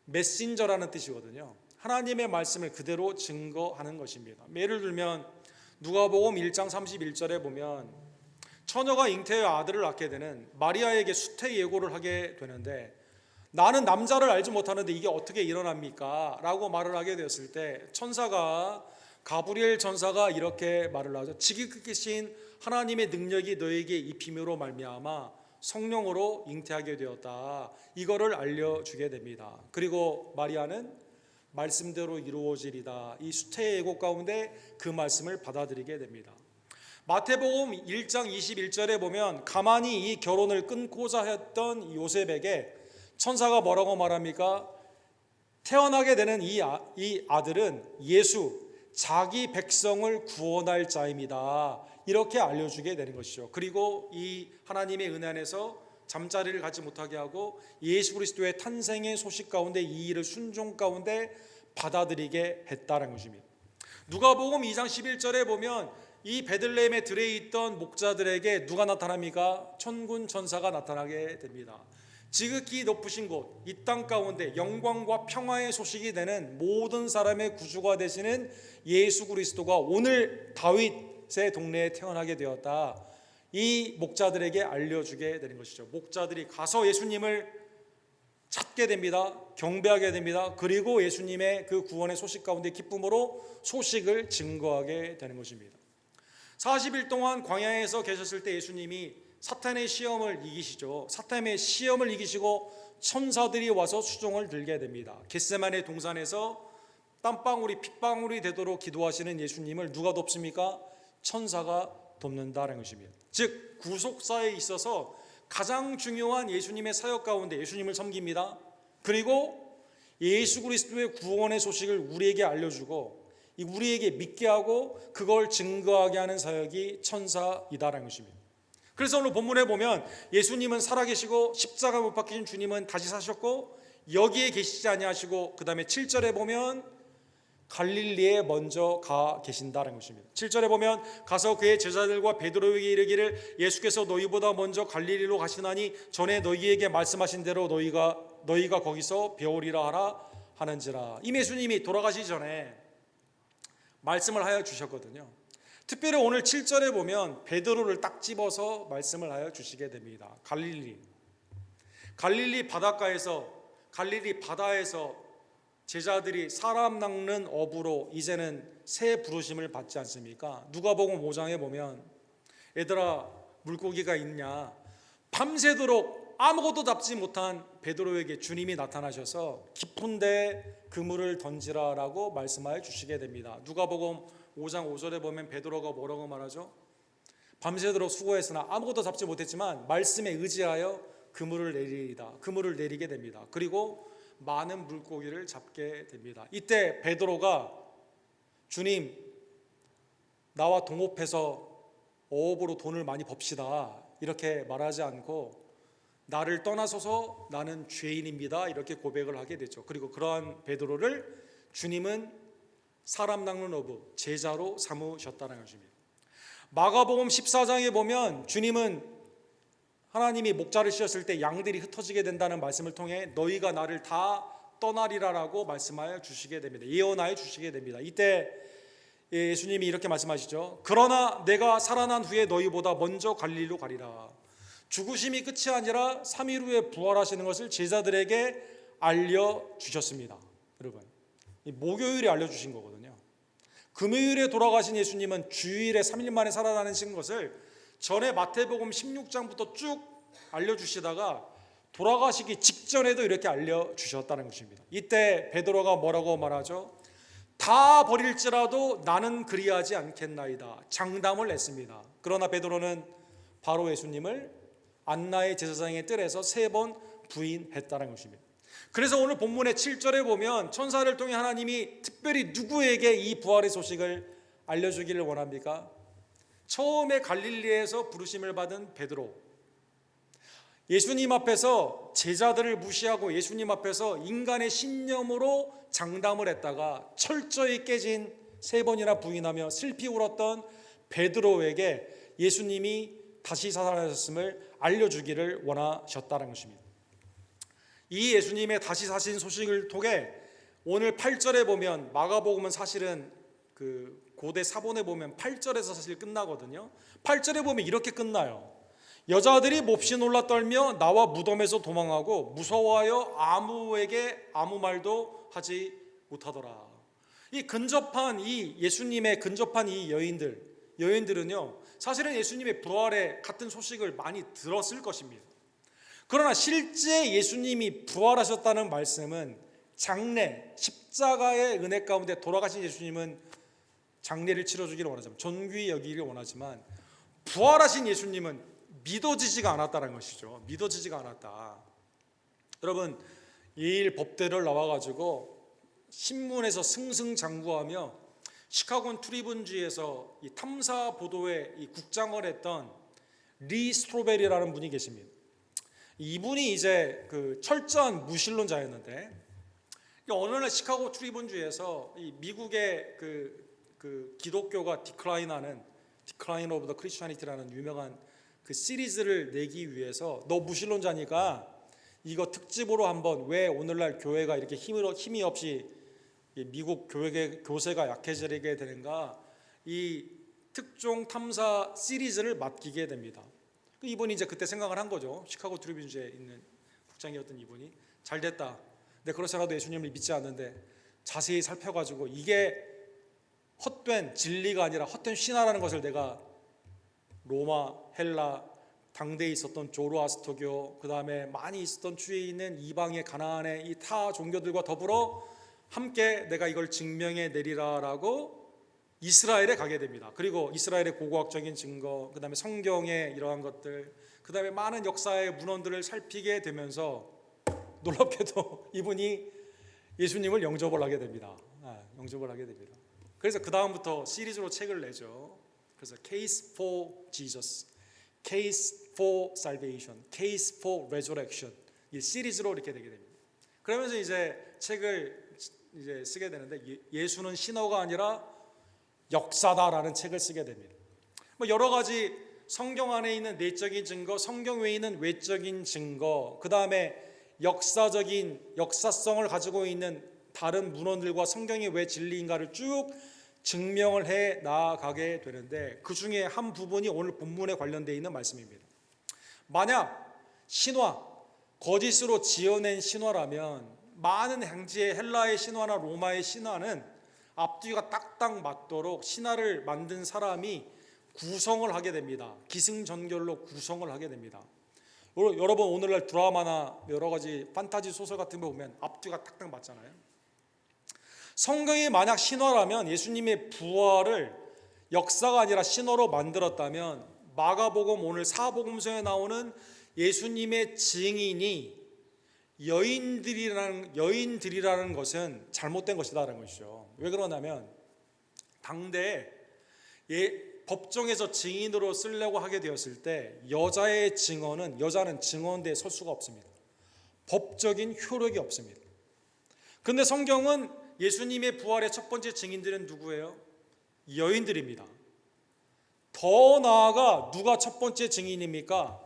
메신저라는 뜻이거든요. 하나님의 말씀을 그대로 증거하는 것입니다. 예를 들면 누가복음 1장 31절에 보면 처녀가 잉태의 아들을 낳게 되는 마리아에게 수태 예고를 하게 되는데, 나는 남자를 알지 못하는데 이게 어떻게 일어납니까? 라고 말을 하게 되었을 때 천사가, 가브리엘 천사가 이렇게 말을 하죠. 지극히신 하나님의 능력이 너에게 입힘으로 말미암아 성령으로 잉태하게 되었다. 이거를 알려주게 됩니다. 그리고 마리아는 말씀대로 이루어지리다. 이 수태의 예고 가운데 그 말씀을 받아들이게 됩니다. 마태복음 1장 21절에 보면 가만히 이 결혼을 끊고자 했던 요셉에게 천사가 뭐라고 말합니까? 태어나게 되는 이 아들은 예수, 자기 백성을 구원할 자입니다. 이렇게 알려주게 되는 것이죠. 그리고 이 하나님의 은혜 안에서 잠자리를 갖지 못하게 하고 예수 그리스도의 탄생의 소식 가운데 이 일을 순종 가운데 받아들이게 했다는 것입니다. 누가복음 2장 11절에 보면 이 베들레헴에 들에 있던 목자들에게 누가 나타납니까? 천군 천사가 나타나게 됩니다. 지극히 높으신 곳, 이 땅 가운데 영광과 평화의 소식이 되는 모든 사람의 구주가 되시는 예수 그리스도가 오늘 다윗의 동네에 태어나게 되었다. 이 목자들에게 알려주게 되는 것이죠. 목자들이 가서 예수님을 찾게 됩니다. 경배하게 됩니다. 그리고 예수님의 그 구원의 소식 가운데 기쁨으로 소식을 증거하게 되는 것입니다. 40일 동안 광야에서 계셨을 때 예수님이 사탄의 시험을 이기시죠. 사탄의 시험을 이기시고 천사들이 와서 수종을 들게 됩니다. 겟세마네 동산에서 땀방울이 핏방울이 되도록 기도하시는 예수님을 누가 돕습니까? 천사가 돕는다는 것입니다. 즉 구속사에 있어서 가장 중요한 예수님의 사역 가운데 예수님을 섬깁니다. 그리고 예수 그리스도의 구원의 소식을 우리에게 알려주고 우리에게 믿게 하고 그걸 증거하게 하는 사역이 천사이다라는 것입니다. 그래서 오늘 본문에 보면 예수님은 살아계시고 십자가 못 박히신 주님은 다시 사셨고 여기에 계시지 아니하시고 그 다음에 7절에 보면 갈릴리에 먼저 가 계신다는 것입니다. 7절에 보면 가서 그의 제자들과 베드로에게 이르기를 예수께서 너희보다 먼저 갈릴리로 가시나니 전에 너희에게 말씀하신 대로 너희가 거기서 배우리라 하라 하는지라. 이미 예수님이 돌아가시기 전에 말씀을 하여 주셨거든요. 특별히 오늘 7절에 보면 베드로를 딱 집어서 말씀을 하여 주시게 됩니다. 갈릴리 바닷가에서 갈릴리 바다에서 제자들이 사람 낚는 어부로 이제는 새 부르심을 받지 않습니까? 누가복음 5장에 보면 얘들아 물고기가 있냐? 밤새도록 아무것도 잡지 못한 베드로에게 주님이 나타나셔서 깊은데 그물을 던지라라고 말씀하여 주시게 됩니다. 누가복음 5장 5절에 보면 베드로가 뭐라고 말하죠? 밤새도록 수고했으나 아무것도 잡지 못했지만 말씀에 의지하여 그물을 내리리다. 그물을 내리게 됩니다. 그리고 많은 물고기를 잡게 됩니다. 이때 베드로가 주님 나와 동업해서 어업으로 돈을 많이 법시다 이렇게 말하지 않고 나를 떠나소서 나는 죄인입니다 이렇게 고백을 하게 되죠. 그리고 그러한 베드로를 주님은 사람 낚는 어부 제자로 삼으셨다는 것입니다. 마가복음 14장에 보면 주님은 하나님이 목자를 씌웠을 때 양들이 흩어지게 된다는 말씀을 통해 너희가 나를 다 떠나리라라고 말씀하여 주시게 됩니다. 예언하여 주시게 됩니다. 이때 예수님이 이렇게 말씀하시죠. 그러나 내가 살아난 후에 너희보다 먼저 갈릴리로 가리라. 죽으심이 끝이 아니라 3일 후에 부활하시는 것을 제자들에게 알려주셨습니다. 여러분, 이 목요일에 알려주신 거거든요. 금요일에 돌아가신 예수님은 주일에 3일 만에 살아나신 것을 전에 마태복음 16장부터 쭉 알려주시다가 돌아가시기 직전에도 이렇게 알려주셨다는 것입니다. 이때 베드로가 뭐라고 말하죠? 다 버릴지라도 나는 그리하지 않겠나이다. 장담을 했습니다. 그러나 베드로는 바로 예수님을 안나의 제사장의 뜰에서 3번 부인했다는 것입니다. 그래서 오늘 본문의 7절에 보면 천사를 통해 하나님이 특별히 누구에게 이 부활의 소식을 알려주기를 원합니까? 처음에 갈릴리에서 부르심을 받은 베드로, 예수님 앞에서 제자들을 무시하고 예수님 앞에서 인간의 신념으로 장담을 했다가 철저히 깨진 3번이나 부인하며 슬피 울었던 베드로에게 예수님이 다시 살아나셨음을 알려주기를 원하셨다는 것입니다. 이 예수님의 다시 사신 소식을 통해 오늘 8절에 보면, 마가복음은 사실은 그 고대 사본에 보면 8절에서 사실 끝나거든요. 8절에 보면 이렇게 끝나요. 여자들이 몹시 놀라 떨며 나와 무덤에서 도망하고 무서워하여 아무에게 아무 말도 하지 못하더라. 이 근접한 이 예수님의 근접한 이 여인들은요, 사실은 예수님의 부활에 같은 소식을 많이 들었을 것입니다. 그러나 실제 예수님이 부활하셨다는 말씀은 장례, 십자가의 은혜 가운데 돌아가신 예수님은 장례를 치러주기를 원하지만, 존귀히 여기기를 원하지만, 부활하신 예수님은 믿어지지가 않았다는 것이죠. 믿어지지가 않았다. 여러분, 예일 법대를 나와가지고 신문에서 승승장구하며 시카고 트리뷴주에서 이 탐사 보도에 이 국장을 했던 리 스트로베리라는 분이 계십니다. 이분이 이제 그 철저한 무신론자였는데, 어느 날 시카고 트리뷴주에서 이 미국의 그 기독교가 디클라인 오브 더 크리스천이티라는 유명한 그 시리즈를 내기 위해서, 너 무신론자니까 이거 특집으로 한번, 왜 오늘날 교회가 이렇게 힘이 없이 미국 교세가 약해지게 되는가, 이 특종 탐사 시리즈를 맡기게 됩니다. 이분이 이제 그때 생각을 한 거죠. 시카고 트리뷴주에 있는 국장이었던 이분이, 잘 됐다. 내가 그렇잖아도 예수님을 믿지 않는데 자세히 살펴가지고 이게 헛된 진리가 아니라 헛된 신화라는 것을 내가 로마, 헬라, 당대에 있었던 조로아스터교, 그 다음에 많이 있었던 주위에 있는 이방의 가나안의 이 타 종교들과 더불어 함께 내가 이걸 증명해 내리라라고 이스라엘에 가게 됩니다. 그리고 이스라엘의 고고학적인 증거, 그 다음에 성경의 이러한 것들, 그 다음에 많은 역사의 문헌들을 살피게 되면서 놀랍게도 이분이 예수님을 영접을 하게 됩니다. 영접을 하게 됩니다. 그래서 그 다음부터 시리즈로 책을 내죠. 그래서 Case for Jesus, Case for Salvation, Case for Resurrection, 이 시리즈로 이렇게 되게 됩니다. 그러면서 이제 책을 이제 쓰게 되는데, 예수는 신화가 아니라 역사다라는 책을 쓰게 됩니다. 뭐 여러 가지 성경 안에 있는 내적인 증거, 성경 외에 있는 외적인 증거, 그 다음에 역사성을 가지고 있는 다른 문헌들과 성경이 왜 진리인가를 쭉 증명을 해 나아가게 되는데, 그 중에 한 부분이 오늘 본문에 관련되어 있는 말씀입니다. 만약 신화, 거짓으로 지어낸 신화라면 많은 행지의 헬라의 신화나 로마의 신화는 앞뒤가 딱딱 맞도록 신화를 만든 사람이 구성을 하게 됩니다. 기승전결로 구성을 하게 됩니다. 여러분, 오늘날 드라마나 여러 가지 판타지 소설 같은 거 보면 앞뒤가 딱딱 맞잖아요. 성경이 만약 신화라면, 예수님의 부활을 역사가 아니라 신화로 만들었다면, 마가복음 오늘 사복음서에 나오는 예수님의 증인이 여인들이라는 것은 잘못된 것이다라는 것이죠. 왜 그러냐면, 당대에 법정에서 증인으로 쓰려고 하게 되었을 때 여자는 증언대에 설 수가 없습니다. 법적인 효력이 없습니다. 그런데 성경은 예수님의 부활의 첫 번째 증인들은 누구예요? 여인들입니다. 더 나아가 누가 첫 번째 증인입니까?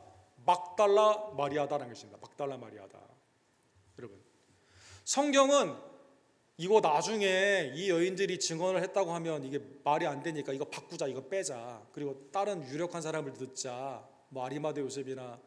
막달라 마리아다라는 것입니다. 막달라 마리아다. 여러분, 성경은 이거 나중에 이 여인들이 증언을 했다고 하면 이게 말이 안 되니까 이거 바꾸자, 이거 빼자. 그리고 다른 유력한 사람을 듣자. 뭐 아리마대 요셉이나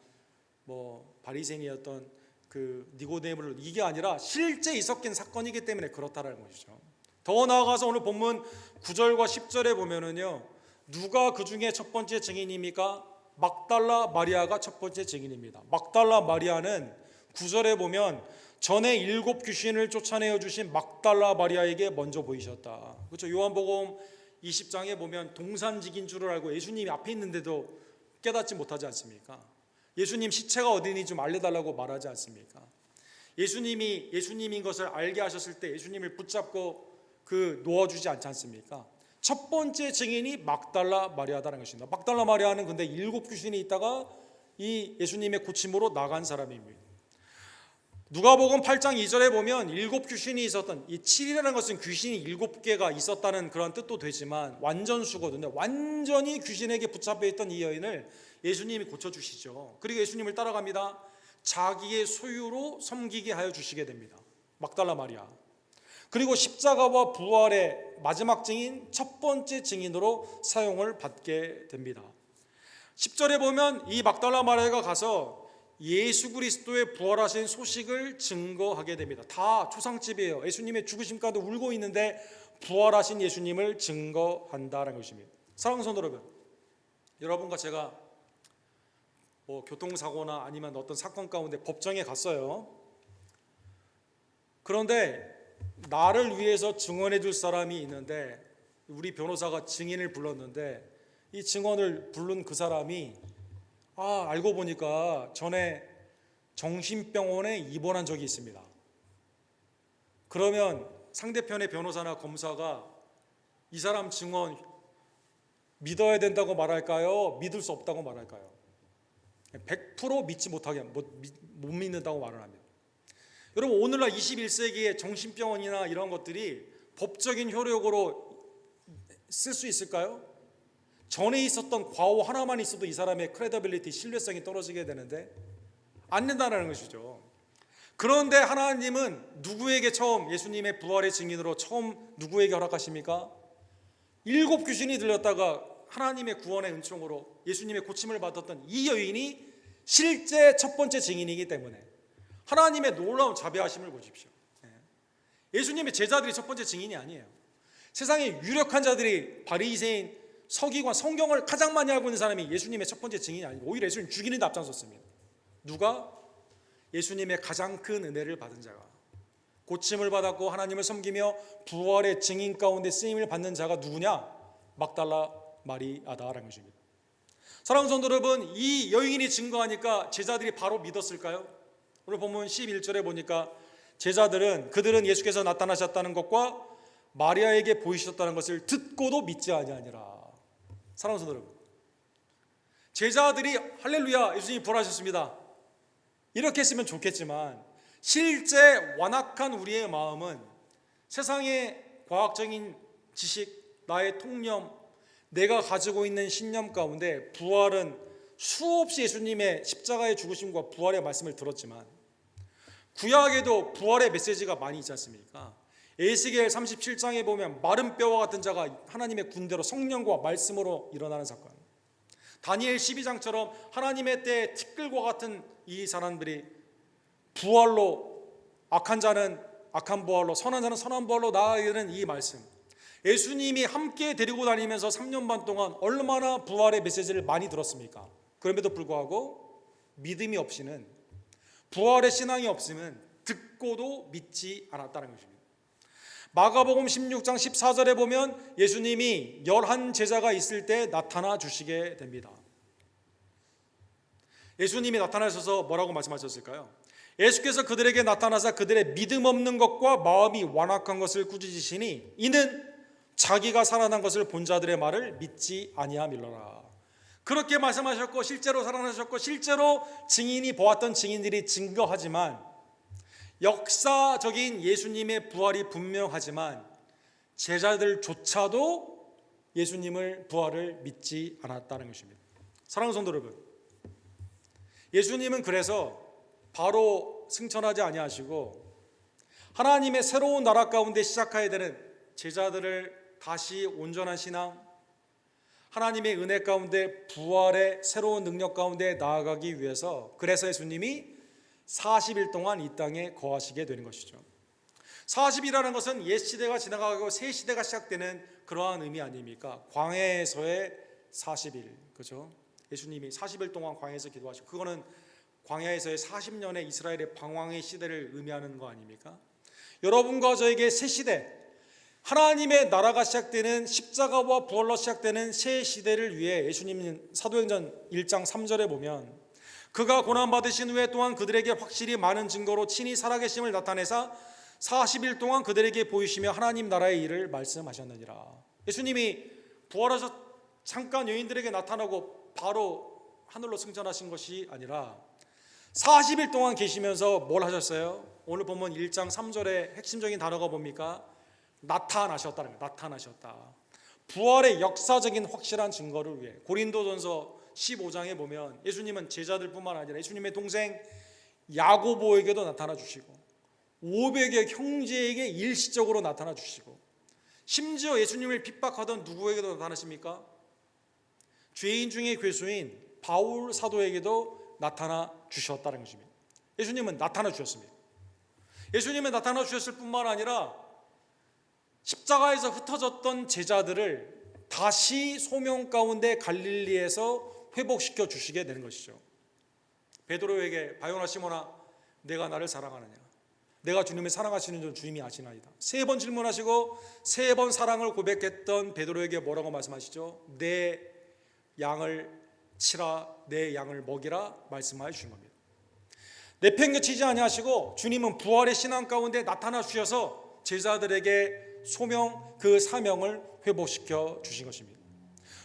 뭐 바리새인이었던 그 니고데모를, 이게 아니라 실제 있었긴 사건이기 때문에 그렇다라는 것이죠. 더 나아가서 오늘 본문 9절과 10절에 보면은요, 누가 그 중에 첫 번째 증인입니까? 막달라 마리아가 첫 번째 증인입니다. 막달라 마리아는 9절에 보면 전에 7 귀신을 쫓아내어 주신 막달라 마리아에게 먼저 보이셨다. 그렇죠? 요한복음 20장에 보면 동산직인 줄을 알고 예수님이 앞에 있는데도 깨닫지 못하지 않습니까? 예수님 시체가 어디니 좀 알려달라고 말하지 않습니까? 예수님이 예수님인 것을 알게 하셨을 때 예수님을 붙잡고 놓아주지 않지 않습니까? 첫 번째 증인이 막달라 마리아다라는 것입니다. 막달라 마리아는 근데 7 귀신이 있다가 이 예수님의 고침으로 나간 사람입니다. 누가복음 8장 2절에 보면 7 귀신이 있었던, 이 7이라는 것은 귀신이 7개가 있었다는 그런 뜻도 되지만 완전수거든요. 완전히 귀신에게 붙잡혀 있던 이 여인을 예수님이 고쳐주시죠. 그리고 예수님을 따라갑니다. 자기의 소유로 섬기게 하여 주시게 됩니다. 막달라 마리아. 그리고 십자가와 부활의 마지막 증인, 첫 번째 증인으로 사용을 받게 됩니다. 10절에 보면 이 막달라 마리아가 가서 예수 그리스도의 부활하신 소식을 증거하게 됩니다. 다 초상집이에요. 예수님의 죽으심까지 울고 있는데 부활하신 예수님을 증거한다는 것입니다. 사랑하는 성도 여러분, 여러분과 제가 뭐 교통사고나 아니면 어떤 사건 가운데 법정에 갔어요. 그런데 나를 위해서 증언해 줄 사람이 있는데 우리 변호사가 증인을 불렀는데 이 증언을 부른 그 사람이 알고 보니까 전에 정신병원에 입원한 적이 있습니다. 그러면 상대편의 변호사나 검사가 이 사람 증언 믿어야 된다고 말할까요? 믿을 수 없다고 말할까요? 100% 믿지 못하게, 못 믿는다고 말을 합니다. 여러분, 오늘날 21세기의 정신병원이나 이런 것들이 법적인 효력으로 쓸 수 있을까요? 전에 있었던 과오 하나만 있어도 이 사람의 크레더빌리티, 신뢰성이 떨어지게 되는데 안 된다는 것이죠. 그런데 하나님은 누구에게 처음 예수님의 부활의 증인으로 처음 누구에게 허락하십니까? 7 귀신이 들렸다가 하나님의 구원의 은총으로 예수님의 고침을 받았던 이 여인이 실제 첫 번째 증인이기 때문에 하나님의 놀라운 자비하심을 보십시오. 예수님의 제자들이 첫 번째 증인이 아니에요. 세상에 유력한 자들이 바리새인, 서기관, 성경을 가장 많이 알고 있는 사람이 예수님의 첫 번째 증인이 아니고 오히려 예수님 죽이는 데 앞장섰습니다. 누가? 예수님의 가장 큰 은혜를 받은 자가, 고침을 받았고 하나님을 섬기며 부활의 증인 가운데 쓰임을 받는 자가 누구냐? 막달라 마리아다라는 것입니다. 사랑하는 성도 여러분, 이 여인이 증거하니까 제자들이 바로 믿었을까요? 오늘 본문 11절에 보니까 그들은 예수께서 나타나셨다는 것과 마리아에게 보이셨다는 것을 듣고도 믿지 아니하니라. 사랑하는 성도 여러분, 제자들이 할렐루야 예수님이 부활하셨습니다 이렇게 했으면 좋겠지만 실제 완악한 우리의 마음은 세상의 과학적인 지식, 나의 통념, 내가 가지고 있는 신념 가운데 부활은 수없이 예수님의 십자가의 죽으심과 부활의 말씀을 들었지만 구약에도 부활의 메시지가 많이 있지 않습니까? 에스겔 37장에 보면 마른 뼈와 같은 자가 하나님의 군대로 성령과 말씀으로 일어나는 사건, 다니엘 12장처럼 하나님의 때에 티끌과 같은 이 사람들이 부활로, 악한 자는 악한 부활로, 선한 자는 선한 부활로 나아가게 되는 이 말씀, 예수님이 함께 데리고 다니면서 3년 반 동안 얼마나 부활의 메시지를 많이 들었습니까? 그럼에도 불구하고 믿음이 없이는, 부활의 신앙이 없으면 듣고도 믿지 않았다는 것입니다. 마가복음 16장 14절에 보면 예수님이 11 제자가 있을 때 나타나 주시게 됩니다. 예수님이 나타나셔서 뭐라고 말씀하셨을까요? 예수께서 그들에게 나타나사 그들의 믿음 없는 것과 마음이 완악한 것을 꾸짖으시니 이는 자기가 살아난 것을 본 자들의 말을 믿지 아니함이로라. 그렇게 말씀하셨고 실제로 살아나셨고 실제로 증인이 보았던 증인들이 증거하지만 역사적인 예수님의 부활이 분명하지만 제자들조차도 예수님을 부활을 믿지 않았다는 것입니다. 사랑하는 성도 여러분, 예수님은 그래서 바로 승천하지 아니하시고 하나님의 새로운 나라 가운데 시작해야 되는 제자들을 다시 온전한 신앙, 하나님의 은혜 가운데 부활의 새로운 능력 가운데 나아가기 위해서, 그래서 예수님이 40일 동안 이 땅에 거하시게 되는 것이죠. 40이라는 것은 옛 시대가 지나가고 새 시대가 시작되는 그러한 의미 아닙니까? 광야에서의 40일, 그죠? 예수님이 40일 동안 광야에서 기도하시고, 그거는 광야에서의 40년의 이스라엘의 방황의 시대를 의미하는 거 아닙니까? 여러분과 저에게 새 시대, 하나님의 나라가 시작되는, 십자가와 부활로 시작되는 새 시대를 위해 예수님 사도행전 1장 3절에 보면, 그가 고난받으신 후에 또한 그들에게 확실히 많은 증거로 친히 살아계심을 나타내사 40일 동안 그들에게 보이시며 하나님 나라의 일을 말씀하셨느니라. 예수님이 부활하셔 잠깐 여인들에게 나타나고 바로 하늘로 승천하신 것이 아니라 40일 동안 계시면서 뭘 하셨어요? 오늘 보면 1장 3절의 핵심적인 단어가 뭡니까? 나타나셨다는 거예요. 나타나셨다. 부활의 역사적인 확실한 증거를 위해. 고린도전서 15장에 보면 예수님은 제자들뿐만 아니라 예수님의 동생 야고보에게도 나타나 주시고 500의 형제에게 일시적으로 나타나 주시고, 심지어 예수님을 핍박하던 누구에게도 나타나십니까? 죄인 중에 괴수인 바울 사도에게도 나타나 주셨다는 것입니다. 예수님은 나타나 주셨습니다. 예수님은 나타나 주셨을 뿐만 아니라 십자가에서 흩어졌던 제자들을 다시 소명 가운데 갈릴리에서 회복시켜 주시게 되는 것이죠. 베드로에게 바요나 시몬아, 내가 나를 사랑하느냐? 내가 주님을 사랑하시는 줄 주님이 아시나이다. 3번 질문하시고 3번 사랑을 고백했던 베드로에게 뭐라고 말씀하시죠? 내 양을 치라, 내 양을 먹이라 말씀하여 주신 겁니다. 내팽개치지 아니하시고 주님은 부활의 신앙 가운데 나타나 주셔서 제자들에게 소명, 그 사명을 회복시켜 주신 것입니다.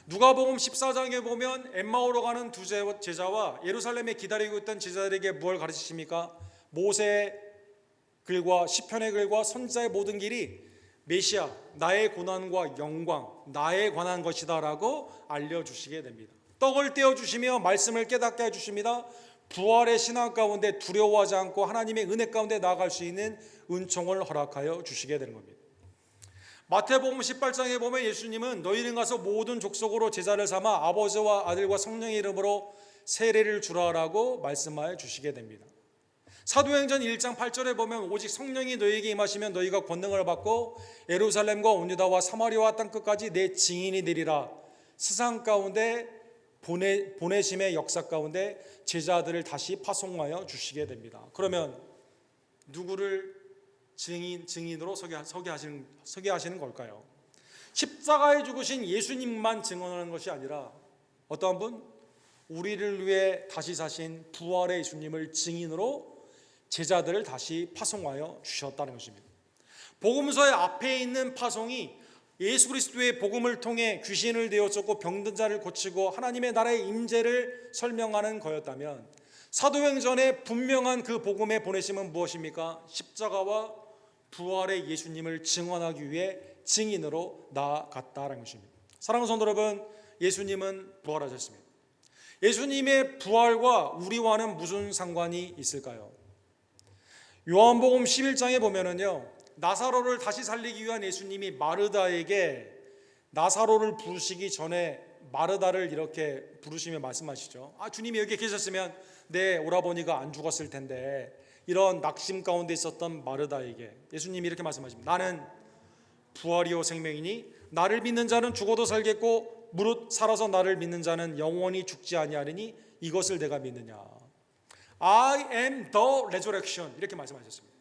누가복음 14장에 보면 엠마오로 가는 두 제자와 예루살렘에 기다리고 있던 제자들에게 무엇을 가르치십니까? 모세의 글과 시편의 글과 선지자의 모든 길이 메시아, 나의 고난과 영광, 나에 관한 것이다 라고 알려주시게 됩니다. 떡을 떼어주시며 말씀을 깨닫게 해주십니다. 부활의 신앙 가운데 두려워하지 않고 하나님의 은혜 가운데 나아갈 수 있는 은총을 허락하여 주시게 되는 겁니다. 마태복음 18장에 보면 예수님은 너희는 가서 모든 족속으로 제자를 삼아 아버지와 아들과 성령의 이름으로 세례를 주라라고 말씀하여 주시게 됩니다. 사도행전 1장 8절에 보면 오직 성령이 너희에게 임하시면 너희가 권능을 받고 예루살렘과 온 유다와 사마리아와 땅끝까지 내 증인이 되리라. 세상 가운데 보내심의 역사 가운데 제자들을 다시 파송하여 주시게 됩니다. 그러면 누구를 증인으로 서게 하시는 걸까요? 십자가에 죽으신 예수님만 증언하는 것이 아니라 어떠한 분? 우리를 위해 다시 사신 부활의 예수님을 증인으로 제자들을 다시 파송하여 주셨다는 것입니다. 복음서의 앞에 있는 파송이 예수 그리스도의 복음을 통해 귀신을 내어쫓고 병든 자를 고치고 하나님의 나라의 임재를 설명하는 거였다면, 사도행전의 분명한 그 복음의 보내심은 무엇입니까? 십자가와 부활의 예수님을 증언하기 위해 증인으로 나아갔다는 것입니다. 사랑하는 성도 여러분, 예수님은 부활하셨습니다. 예수님의 부활과 우리와는 무슨 상관이 있을까요? 요한복음 11장에 보면은요, 나사로를 다시 살리기 위한 예수님이 마르다에게 나사로를 부르시기 전에 마르다를 이렇게 부르시며 말씀하시죠. 주님이 여기 계셨으면 내 오라버니가 안 죽었을 텐데. 이런 낙심 가운데 있었던 마르다에게 예수님이 이렇게 말씀하십니다. 나는 부활이요 생명이니 나를 믿는 자는 죽어도 살겠고 무릇 살아서 나를 믿는 자는 영원히 죽지 아니하리니 이것을 내가 믿느냐. I am the resurrection, 이렇게 말씀하셨습니다.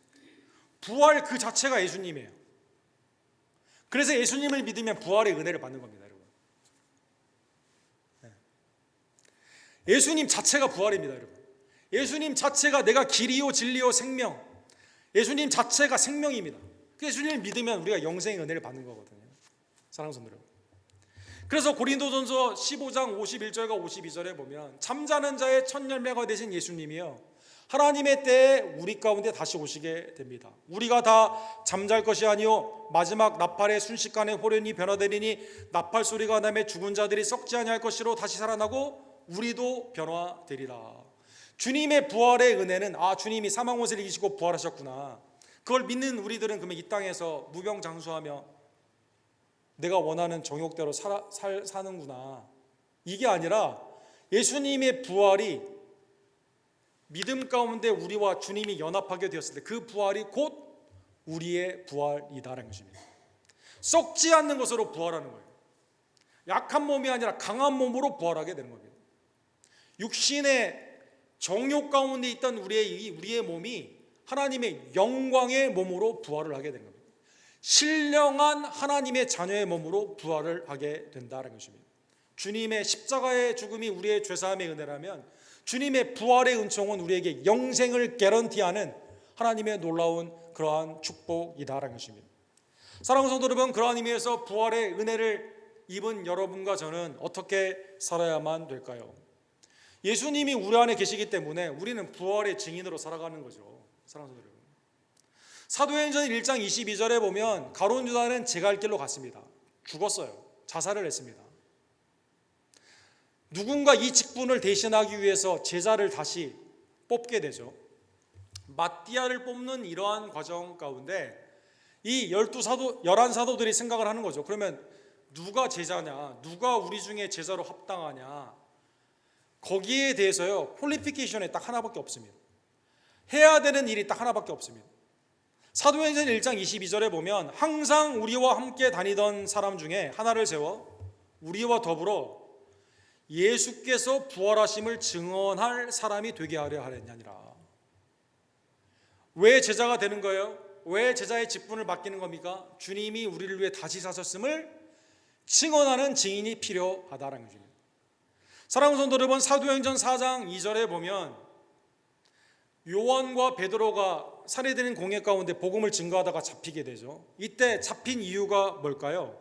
부활 그 자체가 예수님이에요. 그래서 예수님을 믿으면 부활의 은혜를 받는 겁니다, 여러분. 예수님 자체가 부활입니다, 여러분. 예수님 자체가 내가 길이요 진리요 생명, 예수님 자체가 생명입니다. 예수님을 믿으면 우리가 영생의 은혜를 받는 거거든요. 사랑하는 성도 여러분, 그래서 고린도전서 15장 51절과 52절에 보면 잠자는 자의 첫 열매가 되신 예수님이요 하나님의 때에 우리 가운데 다시 오시게 됩니다. 우리가 다 잠잘 것이 아니요 마지막 나팔의 순식간에 호련히 변화되리니 나팔 소리가 나며 죽은 자들이 썩지 아니할 것이로 다시 살아나고 우리도 변화되리라. 주님의 부활의 은혜는 주님이 사망 옷을 이기시고 부활하셨구나. 그걸 믿는 우리들은 그러면 이 땅에서 무병장수하며 내가 원하는 정욕대로 사는구나, 이게 아니라 예수님의 부활이 믿음 가운데 우리와 주님이 연합하게 되었을 때 그 부활이 곧 우리의 부활이다라는 것입니다. 썩지 않는 것으로 부활하는 거예요. 약한 몸이 아니라 강한 몸으로 부활하게 되는 겁니다. 육신의 정욕 가운데 있던 우리의 몸이 하나님의 영광의 몸으로 부활을 하게 되는 겁니다. 신령한 하나님의 자녀의 몸으로 부활을 하게 된다는 것입니다. 주님의 십자가의 죽음이 우리의 죄사함의 은혜라면 주님의 부활의 은총은 우리에게 영생을 개런티하는 하나님의 놀라운 그러한 축복이다라는 것입니다. 사랑하는 성도 여러분, 그러한 의미에서 부활의 은혜를 입은 여러분과 저는 어떻게 살아야만 될까요? 예수님이 우리 안에 계시기 때문에 우리는 부활의 증인으로 살아가는 거죠. 사랑하는 성도 여러분, 사도행전 1장 22절에 보면 가룟 유다는 제 갈 길로 갔습니다. 죽었어요. 자살을 했습니다. 누군가 이 직분을 대신하기 위해서 제자를 다시 뽑게 되죠. 마띠아를 뽑는 이러한 과정 가운데 이 11사도들이 생각을 하는 거죠. 그러면 누가 제자냐, 누가 우리 중에 제자로 합당하냐, 거기에 대해서요 퀄리피케이션이 딱 하나밖에 없습니다. 해야 되는 일이 딱 하나밖에 없습니다. 사도행전 1장 22절에 보면 항상 우리와 함께 다니던 사람 중에 하나를 세워 우리와 더불어 예수께서 부활하심을 증언할 사람이 되게 하려 하느니라. 왜 제자가 되는 거예요? 왜 제자의 직분을 맡기는 겁니까? 주님이 우리를 위해 다시 사셨음을 증언하는 증인이 필요하다는 것입니다. 사랑하는 성도 여러분, 사도행전 4장 2절에 보면 요한과 베드로가 살해되는 공회 가운데 복음을 증거하다가 잡히게 되죠. 이때 잡힌 이유가 뭘까요?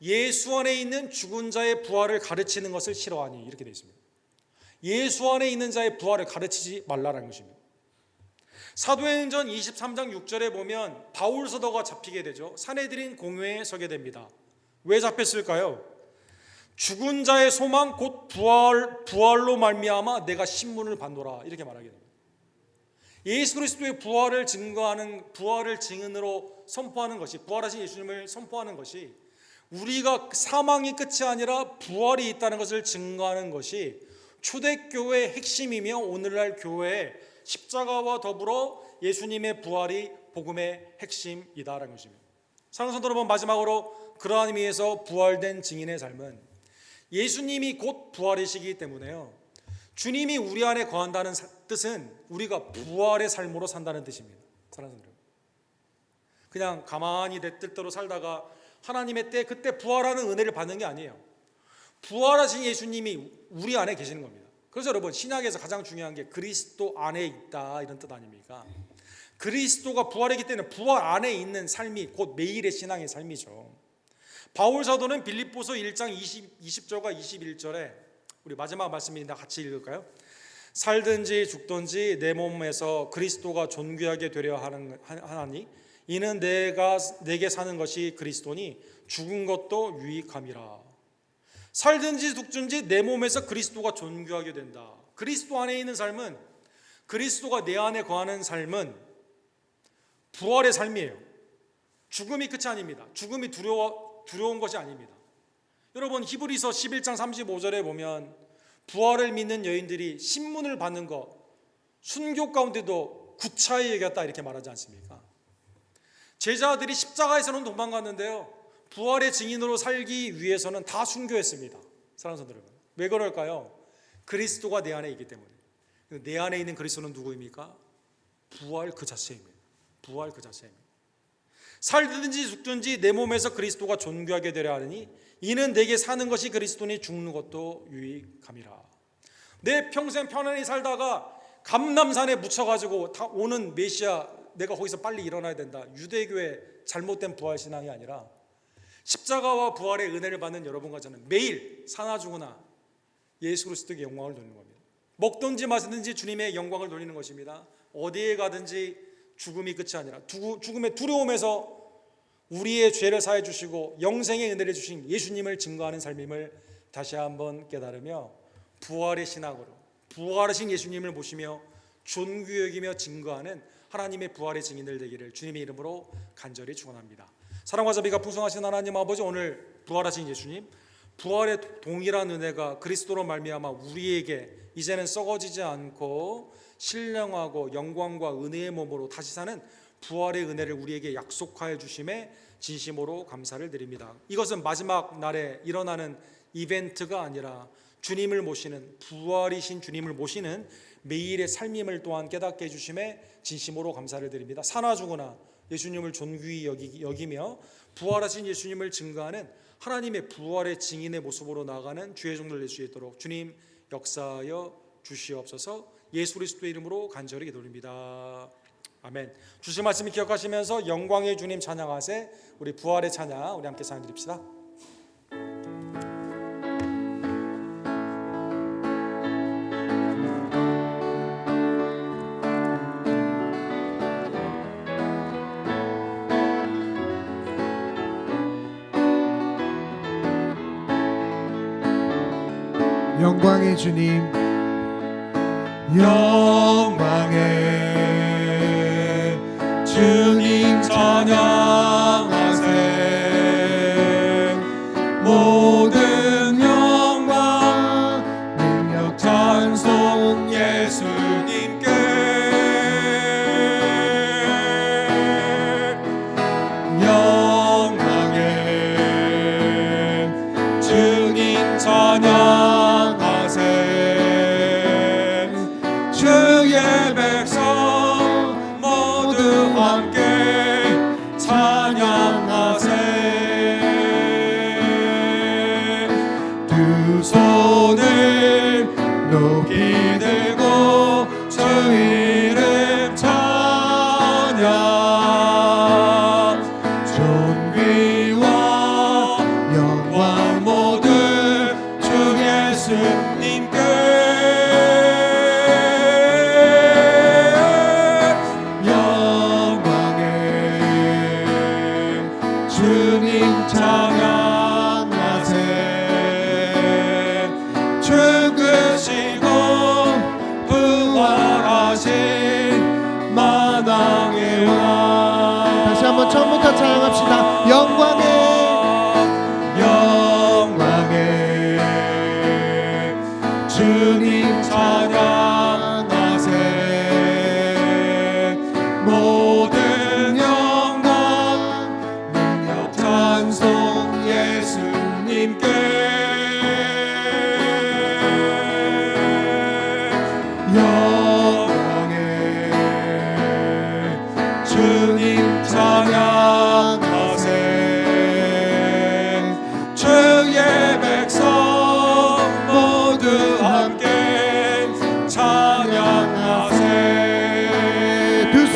예수 안에 있는 죽은 자의 부활을 가르치는 것을 싫어하니, 이렇게 되어 있습니다. 예수 안에 있는 자의 부활을 가르치지 말라라는 것입니다. 사도행전 23장 6절에 보면 바울 사도가 잡히게 되죠. 산헤드린 공회에 서게 됩니다. 왜 잡혔을까요? 죽은 자의 소망 곧 부활로 말미암아 내가 신문을 받노라, 이렇게 말하게 됩니다. 예수 그리스도의 부활을 증거하는, 부활을 증인으로 선포하는 것이, 부활하신 예수님을 선포하는 것이 우리가 사망이 끝이 아니라 부활이 있다는 것을 증거하는 것이 초대교회의 핵심이며 오늘날 교회의 십자가와 더불어 예수님의 부활이 복음의 핵심이다라는 것입니다. 사랑하는 성도 여러분, 마지막으로 그러한 의미에서 부활된 증인의 삶은 예수님이 곧 부활이시기 때문에요, 주님이 우리 안에 거한다는 뜻은 우리가 부활의 삶으로 산다는 뜻입니다. 사랑하는 성도 여러분, 그냥 가만히 내 뜻대로 살다가 하나님의 때 그때 부활하는 은혜를 받는 게 아니에요. 부활하신 예수님이 우리 안에 계시는 겁니다. 그래서 여러분, 신약에서 가장 중요한 게 그리스도 안에 있다, 이런 뜻 아닙니까? 그리스도가 부활이기 때문에 부활 안에 있는 삶이 곧 매일의 신앙의 삶이죠. 바울 사도는 빌립보서 1장 20절과 21절에 우리 마지막 말씀입니다. 같이 읽을까요? 살든지 죽든지 내 몸에서 그리스도가 존귀하게 되려 하나니 이는 내게 사는 것이 그리스도니 죽은 것도 유익함이라. 살든지 죽든지 내 몸에서 그리스도가 존귀하게 된다. 그리스도 안에 있는 삶은, 그리스도가 내 안에 거하는 삶은 부활의 삶이에요. 죽음이 끝이 아닙니다. 죽음이 두려운 것이 아닙니다. 여러분, 히브리서 11장 35절에 보면 부활을 믿는 여인들이 신문을 받는 것, 순교 가운데도 구차히 여겼다, 이렇게 말하지 않습니까? 제자들이 십자가에서는 도망갔는데요, 부활의 증인으로 살기 위해서는 다 순교했습니다. 사랑하는 성도 여러분, 왜 그럴까요? 그리스도가 내 안에 있기 때문에. 내 안에 있는 그리스도는 누구입니까? 부활 그 자체입니다. 부활 그 자체입니다. 살든지 죽든지 내 몸에서 그리스도가 존귀하게 되려 하느니 이는 내게 사는 것이 그리스도니 죽는 것도 유익함이라. 내 평생 편안히 살다가 감람산에 묻혀가지고 다 오는 메시아, 내가 거기서 빨리 일어나야 된다, 유대교의 잘못된 부활신앙이 아니라 십자가와 부활의 은혜를 받는 여러분과 저는 매일 사나 죽으나 예수 그리스도의 영광을 돌리는 겁니다. 먹든지 마시든지 주님의 영광을 돌리는 것입니다. 어디에 가든지 죽음이 끝이 아니라 죽음의 두려움에서 우리의 죄를 사해 주시고 영생의 은혜를 주신 예수님을 증거하는 삶임을 다시 한번 깨달으며 부활의 신학으로 부활하신 예수님을 보시며 존귀 여기며 증거하는 하나님의 부활의 증인들 되기를 주님의 이름으로 간절히 축원합니다. 사랑과 자비가 풍성하신 하나님 아버지, 오늘 부활하신 예수님, 부활의 동일한 은혜가 그리스도로 말미암아 우리에게 이제는 썩어지지 않고 신령하고 영광과 은혜의 몸으로 다시 사는 부활의 은혜를 우리에게 약속하여 주심에 진심으로 감사를 드립니다. 이것은 마지막 날에 일어나는 이벤트가 아니라 주님을 모시는, 부활이신 주님을 모시는 매일의 삶임을 또한 깨닫게 해주심에 진심으로 감사를 드립니다. 사나 죽으나 예수님을 존귀히 여기며 부활하신 예수님을 증거하는 하나님의 부활의 증인의 모습으로 나아가는 주의 종들 될 수 있도록 주님 역사하여 주시옵소서. 예수 그리스도의 이름으로 간절히 기도드립니다. 아멘. 주신 말씀을 기억하시면서 영광의 주님 찬양하세. 우리 부활의 찬양 우리 함께 찬양 드립시다. 영광의 주님, 영광의 주님 찬양하세. 모든 영광 능력 찬송 예수님께. 영광의 주님 찬양하세. 주의 백성 모두 함께 찬양하세. 두 손을 높이 들고 주 이름 찬양. 존귀와 영광 모두 주 예수님께. 주님 찬양하세. 죽으시고 부활하신 만왕의 왕. 다시 한번 처음부터 찬양합시다. 영광의 주님 찬양하세. 모든 영광 능력 찬송 예수님께. 영광의 주님 찬양하세. 주의 백성 모두 함께 찬양하세. 두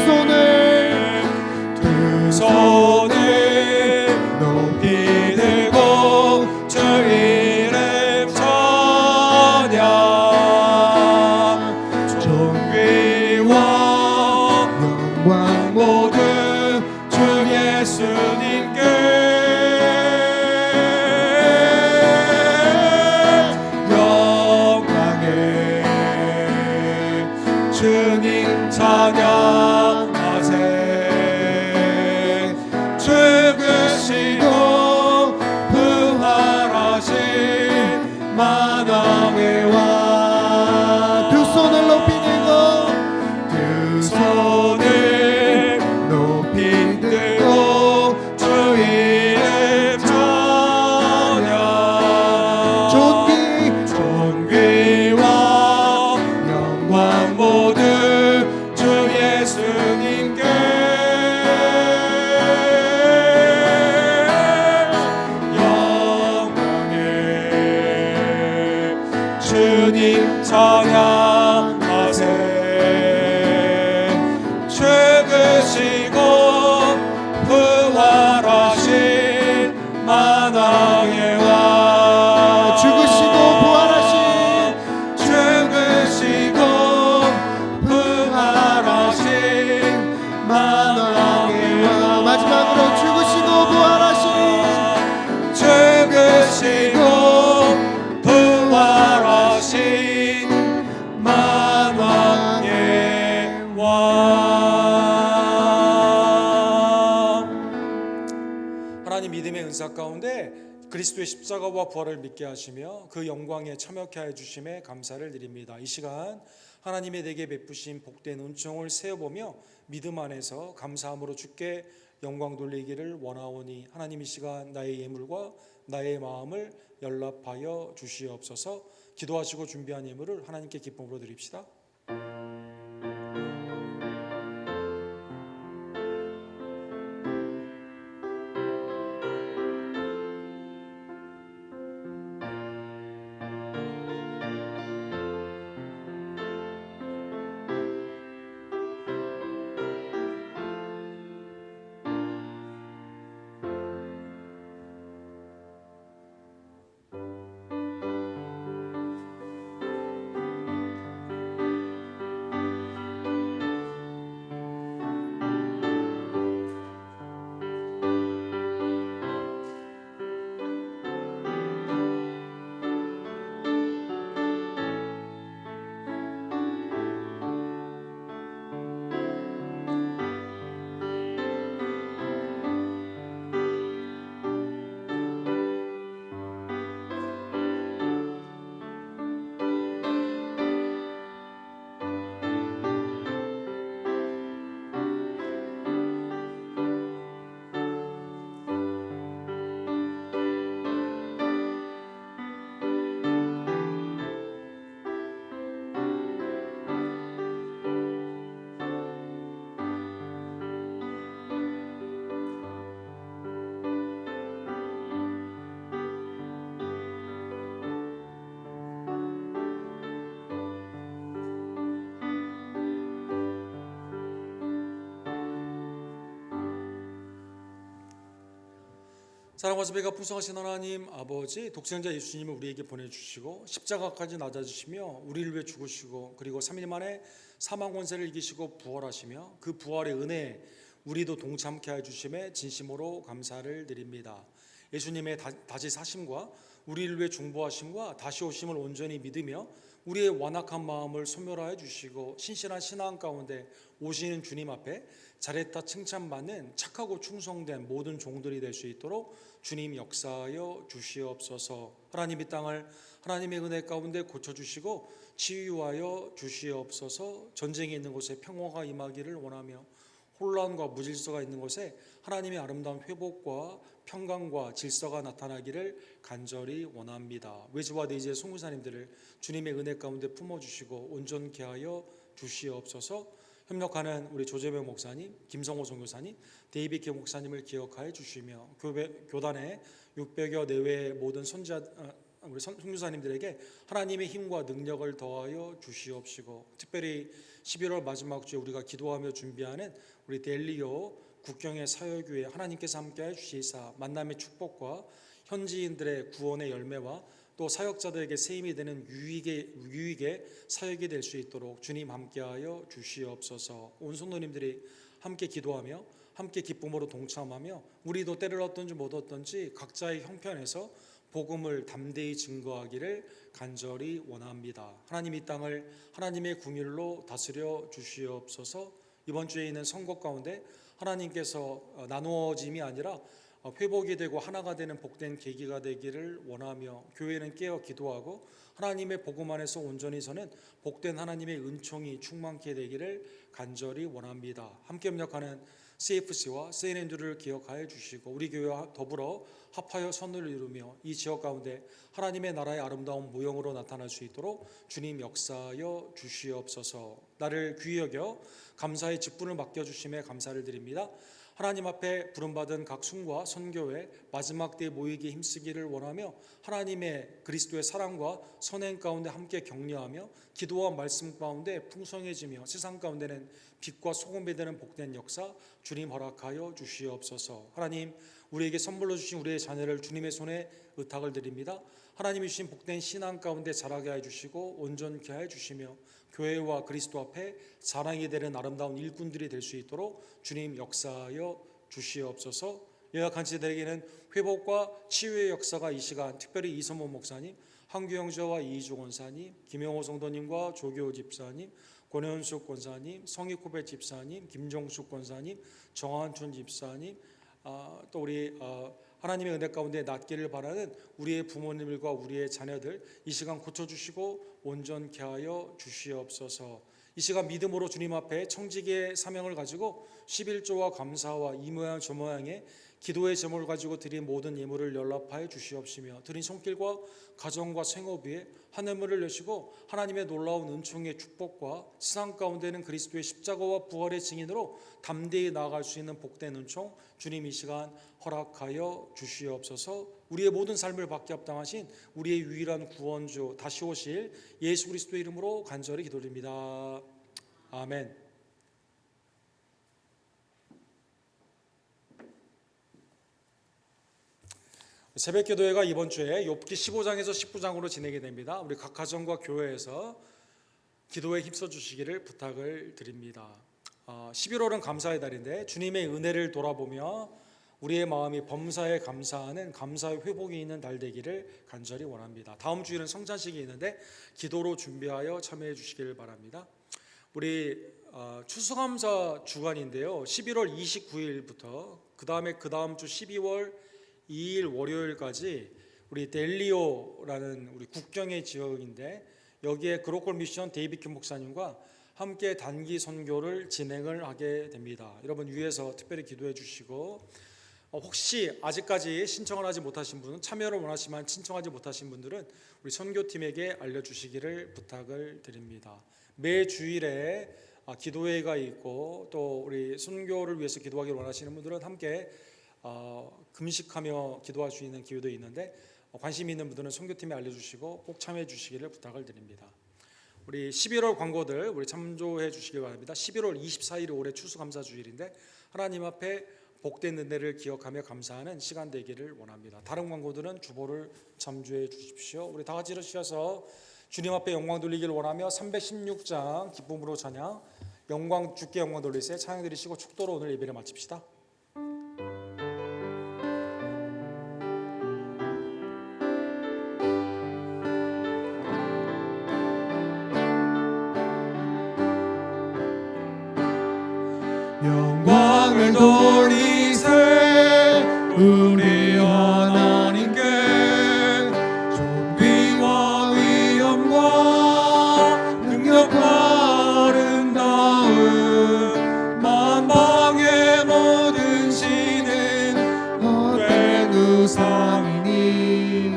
손을 높이 들고 주 이름 찬양. 존귀와 영광 모두 주 예수님께. 영광의 주님 찬양하세. 죽으시고 부활하신 만왕의 왕. 두 손을 높이 들고 주 이름 찬양. 존귀와 영광 모두 주 예수님께. 영광의 주님 찬양하세. 죽으시고 부활하신 만왕의 왕. 죽으시고 부활하신 만왕의 왕. 마지막으로 죽으시고 부활하신 만왕의 왕. 은사 가운데 그리스도의 십자가와 부활을 믿게 하시며 그 영광에 참여케 해 주심에 감사를 드립니다. 이 시간 하나님의 내게 베푸신 복된 은총을 세어보며 믿음 안에서 감사함으로 주께 영광 돌리기를 원하오니 하나님 이 시간 나의 예물과 나의 마음을 연락하여 주시옵소서. 기도하시고 준비한 예물을 하나님께 기쁨으로 드립시다. 사랑과 자비가 풍성하신 하나님 아버지, 독생자 예수님을 우리에게 보내주시고 십자가까지 낮아지시며 우리를 위해 죽으시고 그리고 3일 만에 사망 권세를 이기시고 부활하시며 그 부활의 은혜에 우리도 동참케 해주심에 진심으로 감사를 드립니다. 예수님의 다시 사심과 우리를 위해 중보하심과 다시 오심을 온전히 믿으며 우리의 완악한 마음을 소멸하여 주시고 신실한 신앙 가운데 오시는 주님 앞에 잘했다 칭찬받는 착하고 충성된 모든 종들이 될 수 있도록 주님 역사하여 주시옵소서. 하나님 이 땅을 하나님의 은혜 가운데 고쳐주시고 치유하여 주시옵소서. 전쟁이 있는 곳에 평화가 임하기를 원하며 혼란과 무질서가 있는 곳에 하나님의 아름다운 회복과 평강과 질서가 나타나기를 간절히 원합니다. 외지와 내지의 송구사님들을 주님의 은혜 가운데 품어주시고 온전케 하여 주시옵소서. 협력하는 우리 조재명 목사님, 김성호 선교사님, 데이비케 목사님을 기억하여 주시며 교단의 600여 내외의 모든 우리 선교사님들에게 하나님의 힘과 능력을 더하여 주시옵시고 특별히 11월 마지막 주에 우리가 기도하며 준비하는 우리 델리오 국경의 사역교회 하나님께서 함께해 주시사 만남의 축복과 현지인들의 구원의 열매와 또 사역자들에게 세임이 되는 유익의 사역이 될 수 있도록 주님 함께하여 주시옵소서. 온 성도님들이 함께 기도하며 함께 기쁨으로 동참하며 우리도 때를 얻든지 못 얻든지 각자의 형편에서 복음을 담대히 증거하기를 간절히 원합니다. 하나님 이 땅을 하나님의 궁율로 다스려 주시옵소서. 이번 주에 있는 선거 가운데 하나님께서 나누어짐이 아니라 회복이 되고 하나가 되는 복된 계기가 되기를 원하며 교회는 깨어 기도하고 하나님의 복음 안에서 온전히 서는 복된 하나님의 은총이 충만케 되기를 간절히 원합니다. 함께 협력하는 CFC와 세인앤드루를 기억하여 주시고 우리 교회와 더불어 합하여 선을 이루며 이 지역 가운데 하나님의 나라의 아름다운 모형으로 나타날 수 있도록 주님 역사하여 주시옵소서. 나를 귀히 여겨 감사의 직분을 맡겨주심에 감사를 드립니다. 하나님 앞에 부름받은 각 순과 선교회 마지막 때에 모이기에 힘쓰기를 원하며 하나님의 그리스도의 사랑과 선행 가운데 함께 격려하며 기도와 말씀 가운데 풍성해지며 세상 가운데는 빛과 소금이 되는 복된 역사 주님 허락하여 주시옵소서. 하나님 우리에게 선물로 주신 우리의 자녀를 주님의 손에 의탁을 드립니다. 하나님이 주신 복된 신앙 가운데 자라게 해주시고 온전케 해주시며 교회와 그리스도 앞에 자랑이 되는 아름다운 일꾼들이 될 수 있도록 주님 역사하여 주시옵소서. 연약한 자들에게는 회복과 치유의 역사가 이 시간 특별히 이선모 목사님, 한규 형제와 이희주 권사님, 김영호 성도님과 조교 집사님, 권현숙 권사님, 성익후배 집사님, 김정숙 권사님, 정한춘 집사님, 또 우리 하나님의 은혜 가운데 낫기를 바라는 우리의 부모님들과 우리의 자녀들 이 시간 고쳐주시고 온전케 하여 주시옵소서. 이 시간 믿음으로 주님 앞에 청지기의 사명을 가지고 11조와 감사와 이 모양 저 모양의 기도의 제목을 가지고 드린 모든 예물을 연락하여 주시옵시며 드린 손길과 가정과 생업 위에 하늘문을 여시고 하나님의 놀라운 은총의 축복과 세상 가운데는 그리스도의 십자가와 부활의 증인으로 담대히 나아갈 수 있는 복된 은총 주님 이 시간 허락하여 주시옵소서. 우리의 모든 삶을 받게 합당하신 우리의 유일한 구원주 다시 오실 예수 그리스도의 이름으로 간절히 기도드립니다. 아멘. 새벽 기도회가 이번 주에 욥기 15장에서 19장으로 진행이 됩니다. 우리 각 가정과 교회에서 기도에 힘써 주시기를 부탁을 드립니다. 11월은 감사의 달인데 주님의 은혜를 돌아보며 우리의 마음이 범사에 감사하는 감사의 회복이 있는 달 되기를 간절히 원합니다. 다음 주일은 성찬식이 있는데 기도로 준비하여 참여해 주시기를 바랍니다. 우리 추수감사 주간인데요. 11월 29일부터 그 다음 주 12월 2일 월요일까지 우리 델리오라는 우리 국경의 지역인데 여기에 그로컬 미션 데이비드 목사님과 함께 단기 선교를 진행을 하게 됩니다. 여러분 위에서 특별히 기도해 주시고 혹시 아직까지 신청을 하지 못하신 분은 참여를 원하시지만 신청하지 못하신 분들은 우리 선교팀에게 알려주시기를 부탁을 드립니다. 매 주일에 기도회가 있고 또 우리 선교를 위해서 기도하기를 원하시는 분들은 함께 금식하며 기도할 수 있는 기회도 있는데 관심 있는 분들은 선교팀에 알려주시고 꼭 참여해 주시기를 부탁을 드립니다. 우리 11월 광고들 우리 참조해 주시기 바랍니다. 11월 24일이 올해 추수감사주일인데 하나님 앞에 복된 은혜를 기억하며 감사하는 시간 되기를 원합니다. 다른 광고들은 주보를 참조해 주십시오. 우리 다 같이 일어서셔서 주님 앞에 영광 돌리기를 원하며 316장 기쁨으로 찬양 영광 주께 영광 돌리세 찬양 드리시고 축도로 오늘 예배를 마칩시다. 영광을 돌리세 우리 하나님께 존귀와 위엄과 능력과 아름다움 만방의 모든 신은 헛된 우상이니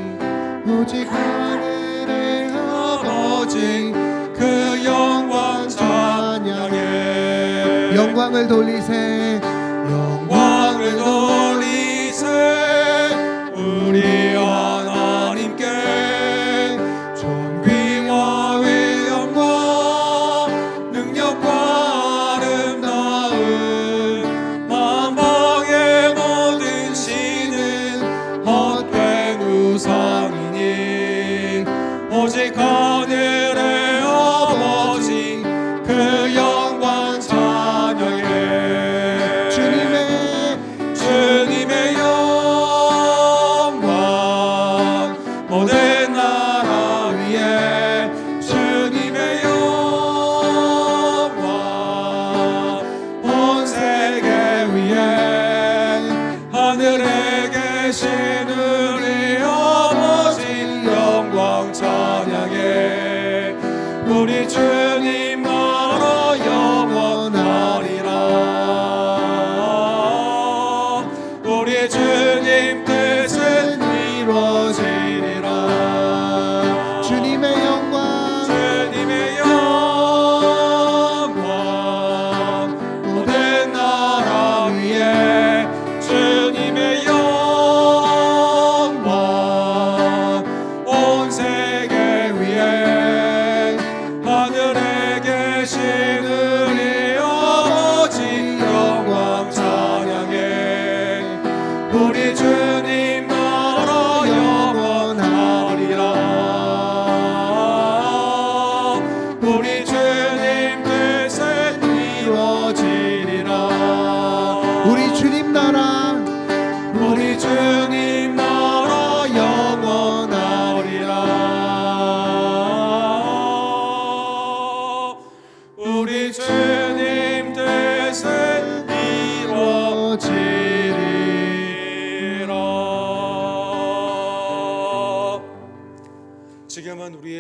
오직 하늘의 아버지 그 영광 찬양해 영광을 돌리세 영광을 돌리세 우리 하나님께 존귀와 위엄과 능력과 아름다움 만방의 모든 신은 헛된 우상이니 오직 하늘의 아버지 그 영광 찬양해 주님의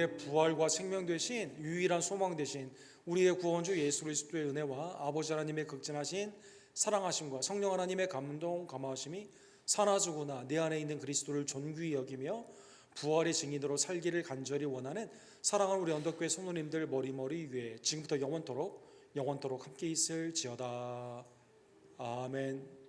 우리의 부활과 생명 되신 유일한 소망 되신 우리의 구원주 예수 그리스도의 은혜와 아버지 하나님의 극진하신 사랑하심과 성령 하나님의 감동 감화하심이 사나주구나 내 안에 있는 그리스도를 존귀히 여기며 부활의 증인으로 살기를 간절히 원하는 사랑하는 우리 언덕교회 성도님들 머리머리 위에 지금부터 영원토록 함께 있을지어다. 아멘.